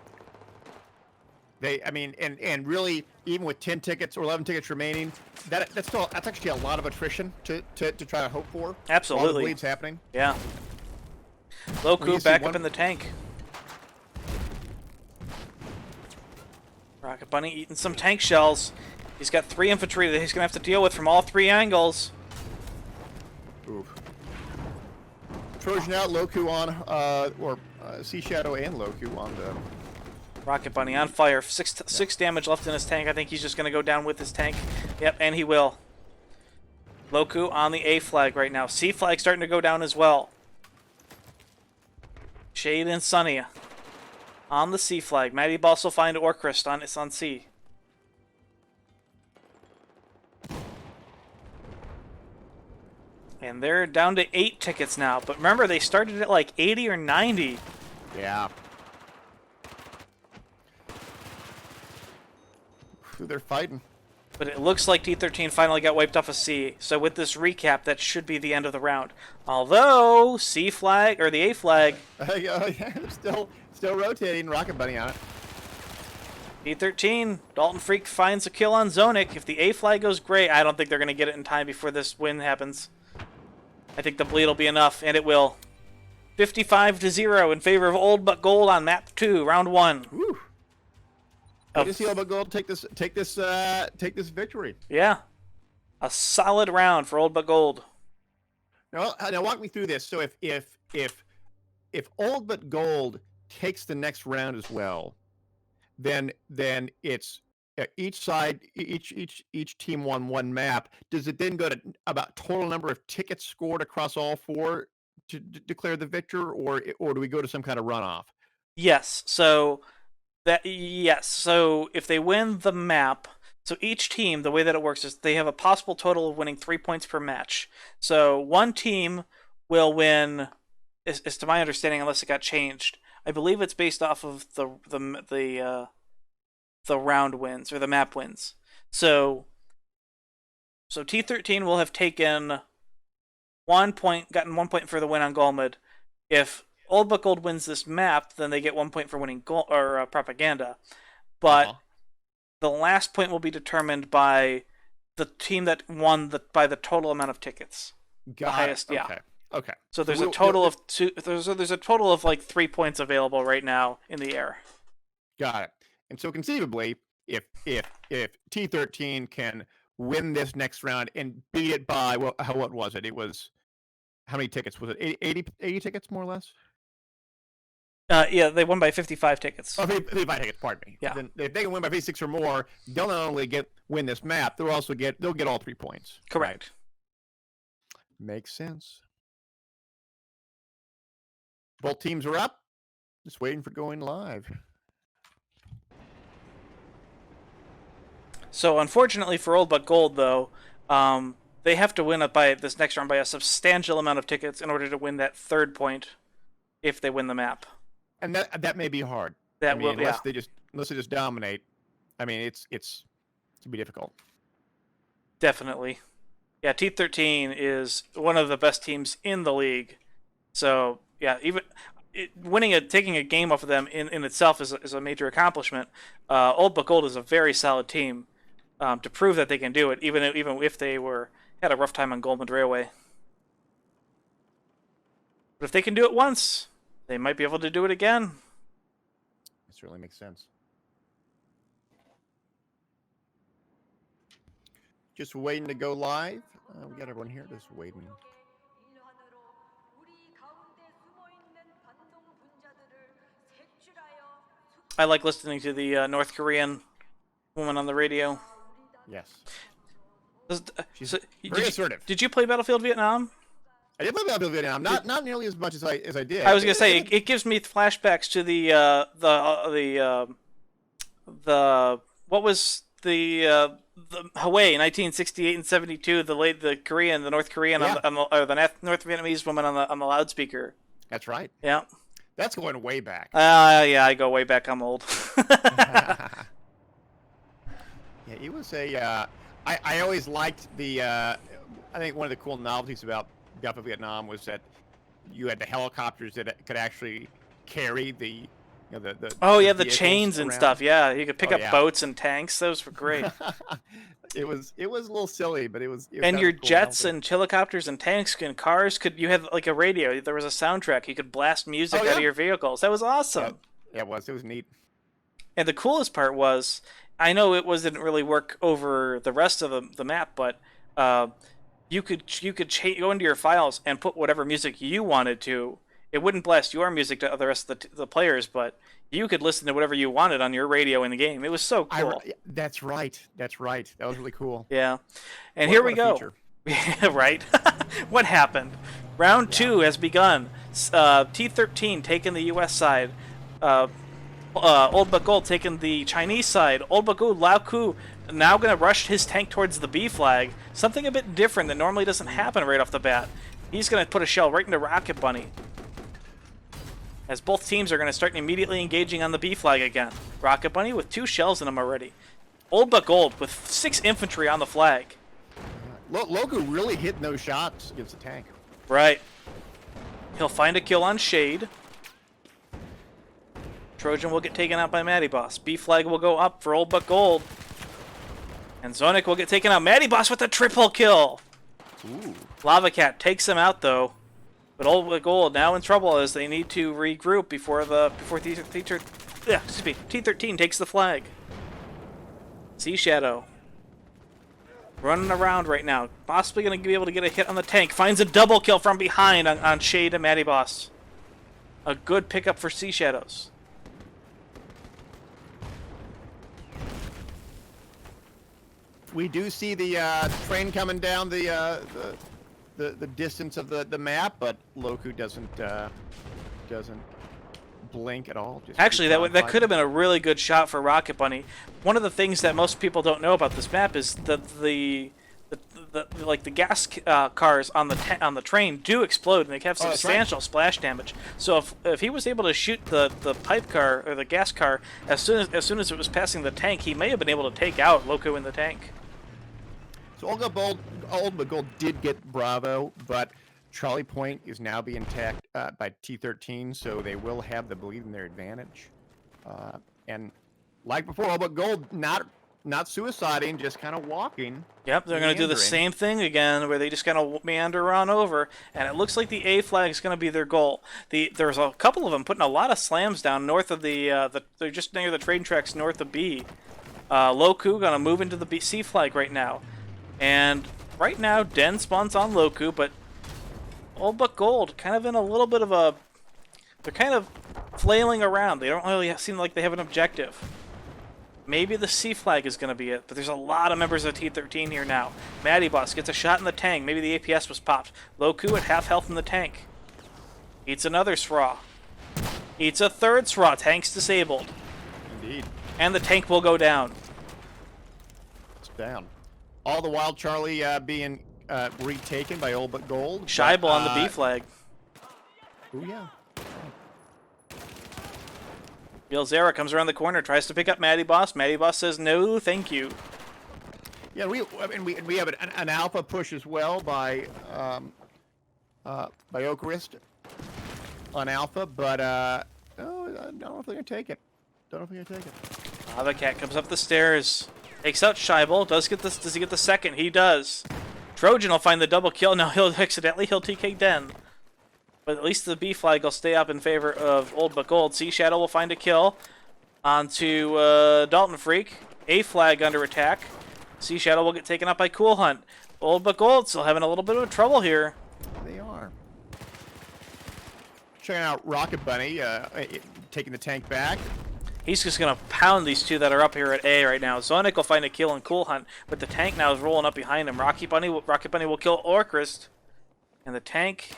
Speaker 2: I mean, and really, even with 10 tickets or 11 tickets remaining, that's actually a lot of attrition to try to hope for.
Speaker 1: Absolutely.
Speaker 2: All the bleeds happening.
Speaker 1: Yeah. Loku back up in the tank. Rocket Bunny eating some tank shells. He's got 3 infantry that he's going to have to deal with from all 3 angles.
Speaker 2: Oof. Trojan out, Loku on, Sea Shadow and Loku on the...
Speaker 1: Rocket Bunny on fire. 6 damage left in his tank. I think he's just going to go down with his tank. Yep, and he will. Loku on the A flag right now. C flag starting to go down as well. Shade and Sunny on the C flag. Matty Boss will find Orchrist on C. And they're down to 8 tickets now. But remember, they started at like 80 or 90.
Speaker 2: Yeah. They're fighting.
Speaker 1: But it looks like T13 finally got wiped off of C. So with this recap, that should be the end of the round. Although C flag or the A flag,
Speaker 2: Yeah, still rotating. Rocket Bunny on it.
Speaker 1: T13, Dalton Freak finds a kill on Zonic. If the A flag goes gray, I don't think they're going to get it in time before this win happens. I think the bleed will be enough, and it will. 55-0 in favor of Old But Gold on map 2, round 1.
Speaker 2: Woo. Good to see Old But Gold take this victory.
Speaker 1: Yeah, a solid round for Old But Gold.
Speaker 2: Now walk me through this. So if Old But Gold takes the next round as well, then it's each side, each team won 1 map. Does it then go to about total number of tickets scored across all 4 to declare the victor, or do we go to some kind of runoff?
Speaker 1: Yes. So if they win the map, so each team, the way that it works is they have a possible total of winning 3 points per match. So one team will win, is to my understanding, unless it got changed. I believe it's based off of the round wins or the map wins. So T13 will have taken 1 point, gotten 1 point for the win on Golmud. If Old But Gold wins this map, then they get 1 point for winning propaganda. But the last point will be determined by the team that won by the total amount of tickets.
Speaker 2: Got
Speaker 1: the highest,
Speaker 2: it.
Speaker 1: yeah.
Speaker 2: Okay.
Speaker 1: So there's a total of 2. There's a total of like 3 points available right now in the air.
Speaker 2: Got it. And so conceivably, if T13 can win this next round and beat it by what was it? It was how many tickets was it? 80 tickets more or less.
Speaker 1: Yeah, they won by 55 tickets.
Speaker 2: Oh, 55 tickets. Pardon me.
Speaker 1: Yeah.
Speaker 2: Then if they can win by 56 or more, they'll not only win this map, they'll get all 3 points.
Speaker 1: Correct.
Speaker 2: Right? Makes sense. Both teams are up. Just waiting for going live.
Speaker 1: So unfortunately for Old But Gold, though, they have to win by this next round by a substantial amount of tickets in order to win that 3rd point if they win the map.
Speaker 2: And that may be hard.
Speaker 1: Unless
Speaker 2: they just dominate. I mean, it's to be difficult.
Speaker 1: Definitely. Yeah, T13 is one of the best teams in the league. So, yeah, even taking a game off of them in itself is a major accomplishment. Old But Gold is a very solid team to prove that they can do it, even if they had a rough time on Goldman Railway. But if they can do it once, they might be able to do it again.
Speaker 2: It certainly makes sense. Just waiting to go live. We got everyone here just waiting.
Speaker 1: I like listening to the North Korean woman on the radio.
Speaker 2: Yes.
Speaker 1: So,
Speaker 2: Very assertive.
Speaker 1: Did you play Battlefield Vietnam?
Speaker 2: I did play Battlefield Vietnam, not nearly as much as I did.
Speaker 1: I was gonna say it gives me flashbacks to the what was the Hawaii 1968 and 72, the North Korean
Speaker 2: Yeah.
Speaker 1: or the North Vietnamese woman on the loudspeaker.
Speaker 2: That's right.
Speaker 1: Yeah.
Speaker 2: That's going way back.
Speaker 1: Yeah, I go way back. I'm old.
Speaker 2: Yeah, it was a. I always liked the. I think one of the cool novelties about Battlefield Vietnam was that you had the helicopters that could actually carry the.
Speaker 1: The chains and
Speaker 2: around.
Speaker 1: stuff. Yeah, you could pick up
Speaker 2: yeah.
Speaker 1: boats and tanks. Those were great.
Speaker 2: It was a little silly, but it was
Speaker 1: And your
Speaker 2: cool
Speaker 1: jets
Speaker 2: novelty.
Speaker 1: and helicopters and tanks and cars you had like a radio. There was a soundtrack. You could blast music out of your vehicles. That was awesome.
Speaker 2: Yeah, it was go
Speaker 1: And the coolest part was, I know didn't really work over the rest of the map, but you could go into your files and put whatever music you wanted to. It wouldn't blast your music to the rest of the players, but you could listen to whatever you wanted on your radio in the game. It was so cool.
Speaker 2: That's right. That was really cool.
Speaker 1: Yeah. And here we go. Right? What happened? Round 2 has begun. T13 taking the US side. Old But Gold taking the Chinese side. Old But Gold, Lao Ku, now going to rush his tank towards the B flag. Something a bit different that normally doesn't happen right off the bat. He's going to put a shell right into Rocket Bunny, as both teams are going to start immediately engaging on the B flag again. Rocket Bunny with 2 shells in him already. Old But Gold with 6 infantry on the flag.
Speaker 2: Loku really hitting those shots against the tank.
Speaker 1: Right. He'll find a kill on Shade. Trojan will get taken out by Matty Boss. B flag will go up for Old But Gold. And Zonic will get taken out. Matty Boss with a triple kill.
Speaker 2: Ooh.
Speaker 1: Lava Cat takes him out though. But Old But Gold now in trouble as they need to regroup before T13 takes the flag. Sea Shadow running around right now, possibly going to be able to get a hit on the tank. Finds a double kill from behind on Shade and Matty Boss. A good pickup for Sea Shadows.
Speaker 2: We do see the train coming down the distance of the map, but Loku doesn't blink at all. Just
Speaker 1: Actually, that could have been a really good shot for Rocket Bunny. One of the things that most people don't know about this map is that the gas cars on the train do explode, and they have substantial splash damage. So if he was able to shoot the pipe car or the gas car as soon as it was passing the tank, he may have been able to take out Loku in the tank.
Speaker 2: So Old But Gold did get Bravo, but Charlie Point is now being attacked by T13, so they will have the bleed in their advantage. And like before, Old But Gold not suiciding, just kind of walking.
Speaker 1: Yep, they're going to do the same thing again, where they just kind of meander on over, and it looks like the A flag is going to be their goal. There's a couple of them putting a lot of slams down north of they're just near the train tracks north of B. Loku going to move into the C flag right now. And right now, Den spawns on Loku, but Old But Gold kind of in a little bit of a... They're kind of flailing around. They don't really seem like they have an objective. Maybe the C flag is going to be it, but there's a lot of members of T13 here now. Matty Boss gets a shot in the tank. Maybe the APS was popped. Loku at half health in the tank. Eats another SRA. Eats a third SRA. Tank's disabled.
Speaker 2: Indeed.
Speaker 1: And the tank will go down.
Speaker 2: It's down. All the while, Charlie being retaken by Old But Gold.
Speaker 1: Scheibel on the B flag.
Speaker 2: Oh, yeah.
Speaker 1: Bilzera comes around the corner, tries to pick up Matty Boss. Matty Boss says, no, thank you.
Speaker 2: Yeah, we have an alpha push as well by Oakrist on alpha, but I don't know if they're gonna take it.
Speaker 1: Lava Cat comes up the stairs, takes out Scheibel. Does he get the second? He does. Trojan will find the double kill. No, he'll TK Den. But at least the B flag will stay up in favor of Old But Gold. Sea Shadow will find a kill onto Dalton Freak. A flag under attack. Sea Shadow will get taken up by Cool Hunt. Old But Gold still having a little bit of trouble here.
Speaker 2: They are. Checking out Rocket Bunny, taking the tank back.
Speaker 1: He's just going to pound these two that are up here at A right now. Zonic will find a kill on Cool Hunt, but the tank now is rolling up behind him. Rocket Bunny will kill Orcrist. And the tank...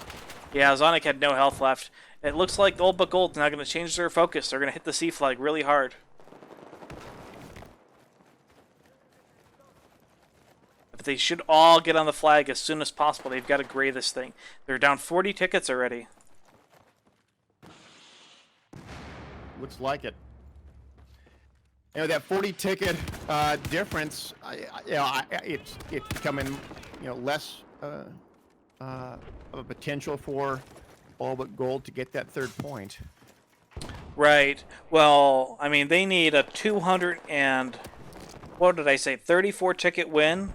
Speaker 1: Yeah, Zonic had no health left. It looks like Old But Gold's now going to change their focus. They're going to hit the C flag really hard. But they should all get on the flag as soon as possible. They've got to gray this thing. They're down 40 tickets already.
Speaker 2: Looks like it. You know, that 40 ticket difference, it's becoming, less of a potential for All But Gold to get that third point.
Speaker 1: Right. Well, I mean, they need a 200 and, what did I say, 34 ticket win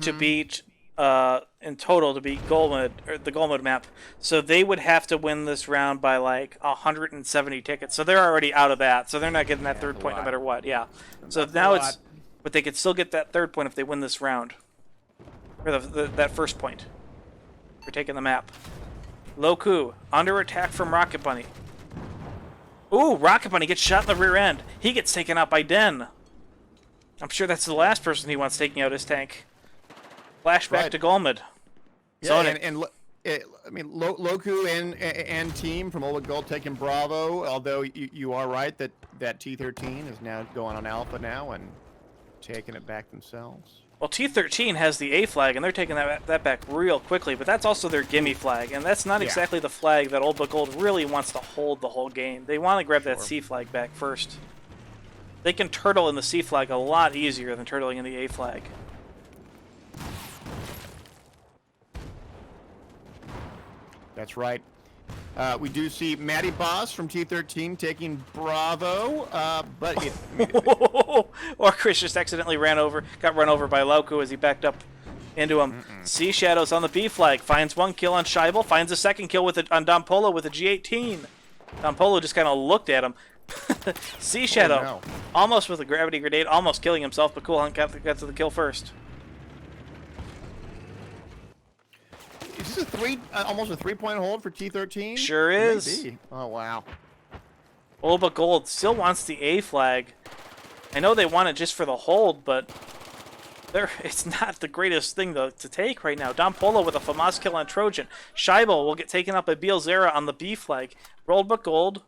Speaker 1: to beat, in total, to beat Gold, or the Gold Mode map. So they would have to win this round by like 170 tickets. So they're already out of that. So they're not getting that third point no matter what. Yeah. So now it's, but they could still get that third point if they win this round. Or that first point. For taking the map. Loku, under attack from Rocket Bunny. Ooh, Rocket Bunny gets shot in the rear end. He gets taken out by Den. I'm sure that's the last person he wants taking out his tank. Flashback to Golmud.
Speaker 2: Yeah, Loku and team from Old But Gold taking Bravo, although you are right that T13 is now going on Alpha now and taking it back themselves.
Speaker 1: Well, T13 has the A flag, and they're taking that back real quickly, but that's also their gimme flag, and that's not exactly the flag that Old But Gold really wants to hold the whole game. They want to grab that C flag back first. They can turtle in the C flag a lot easier than turtling in the A flag.
Speaker 2: That's right. We do see Matty Boss from T13 taking Bravo, but
Speaker 1: or Chris just accidentally got run over by Loku as he backed up into him. Sea Shadows on the B flag, finds one kill on Scheibel, finds a second kill on Don Polo with a G18. Don Polo just kind of looked at him. Sea Shadow, almost with a gravity grenade, almost killing himself, but Cool Hunt got to the kill first.
Speaker 2: Is this almost a 3-point hold for T13?
Speaker 1: Sure is.
Speaker 2: Maybe. Oh, wow.
Speaker 1: Old But Gold still wants the A flag. I know they want it just for the hold, but it's not the greatest thing to take right now. Don Polo with a FAMAS kill on Trojan. Scheibel will get taken up by Bilzera on the B flag. Old But Gold,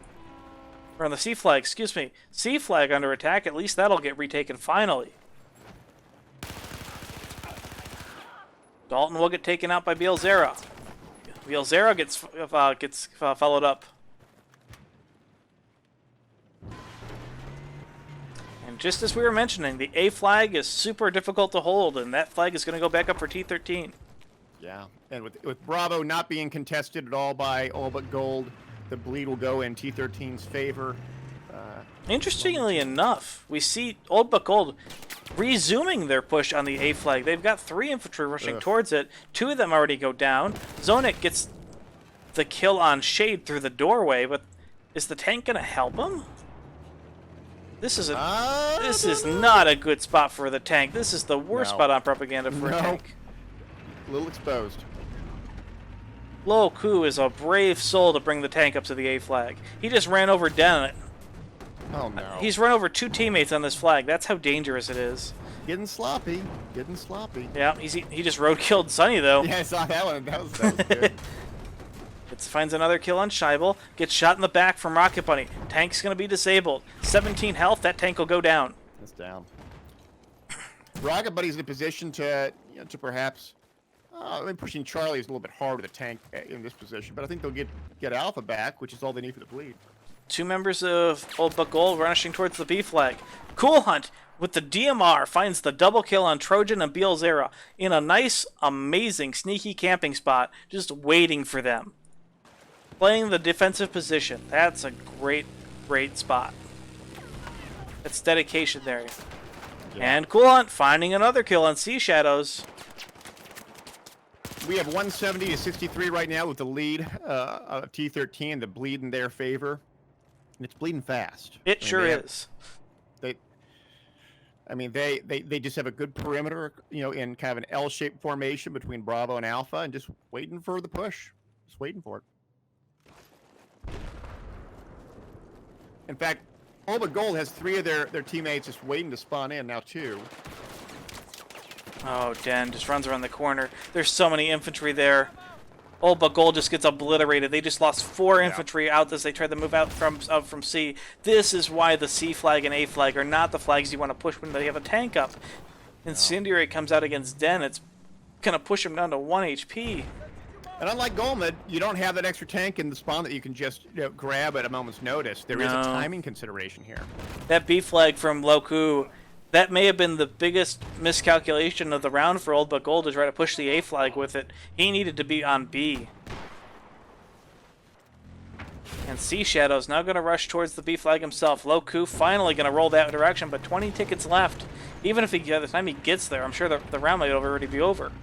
Speaker 1: or on the C flag, excuse me. C flag under attack, at least that'll get retaken finally. Dalton will get taken out by Bilzera. Bilzera gets followed up. And just as we were mentioning, the A flag is super difficult to hold, and that flag is going to go back up for T13.
Speaker 2: Yeah, and with Bravo not being contested at all by All But Gold, the bleed will go in T13's favor.
Speaker 1: Interestingly enough, we see Old But Gold resuming their push on the A flag. They've got 3 infantry rushing towards it. 2 of them already go down. Zonic gets the kill on Shade through the doorway, but is the tank going to help him? This is not a good spot for the tank. This is the worst spot on propaganda for a tank.
Speaker 2: A little exposed.
Speaker 1: Loku is a brave soul to bring the tank up to the A flag. He just ran over Den.
Speaker 2: Oh no.
Speaker 1: He's run over 2 teammates on this flag. That's how dangerous it is.
Speaker 2: Getting sloppy. Getting sloppy.
Speaker 1: Yeah, he just road killed Sunny though.
Speaker 2: Yeah, I saw that one. That was good.
Speaker 1: It finds another kill on Scheibel. Gets shot in the back from Rocket Bunny. Tank's going to be disabled. 17 health. That tank will go down.
Speaker 2: That's down. Rocket Bunny's in a position to perhaps... pushing Charlie is a little bit hard with the tank in this position, but I think they'll get Alpha back, which is all they need for the bleed.
Speaker 1: Two members of Old butGold rushing towards the B flag. Cool Hunt with the DMR finds the double kill on Trojan and Beelzera in a nice, amazing, sneaky camping spot, just waiting for them. Playing the defensive position. That's a great, great spot. That's dedication there.
Speaker 2: Yeah.
Speaker 1: And Cool Hunt finding another kill on Sea Shadows.
Speaker 2: We have 170 to 63 right now with the lead of T13, the bleed in their favor. And it's bleeding fast.
Speaker 1: It sure is.
Speaker 2: They just have a good perimeter, in kind of an L-shaped formation between Bravo and Alpha, and just waiting for the push. Just waiting for it. In fact, All But Gold has 3 of their teammates just waiting to spawn in now, too.
Speaker 1: Oh, Den just runs around the corner. There's so many infantry there. Old butGold just gets obliterated. They just lost 4 infantry out as they tried to move out from C. This is why the C flag and A flag are not the flags you want to push when they have a tank up. Incendiary comes out against Den. It's going to push him down to 1 HP.
Speaker 2: And unlike Golmud, you don't have that extra tank in the spawn that you can just grab at a moment's notice. There is a timing consideration here.
Speaker 1: That B flag from Loku, that may have been the biggest miscalculation of the round for Old butGold to try to push the A flag with it. He needed to be on B. And Sea Shadow's now going to rush towards the B flag himself. Loku finally going to roll that direction, but 20 tickets left. Even if by the time he gets there, I'm sure the round might already be over.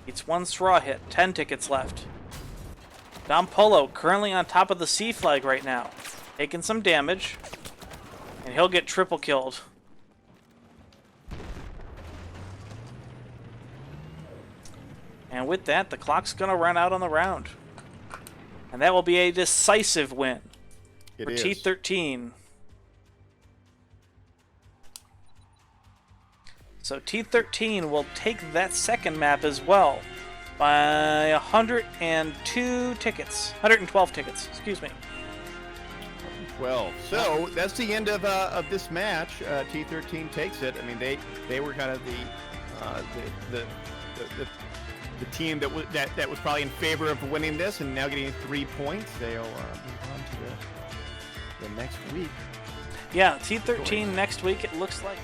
Speaker 1: It's 1 straw hit, 10 tickets left. Dom Polo currently on top of the C flag right now, taking some damage, and he'll get triple killed. And with that, the clock's going to run out on the round. And that will be a decisive win for T13. So T13 will take that second map as well by 102 tickets. 112 tickets, excuse me.
Speaker 2: 12. So that's the end of this match. T13 takes it. I mean, they were kind of the team that was probably in favor of winning this, and now getting 3 points. They'll move on to the next week.
Speaker 1: Yeah, T13 next week, it looks like.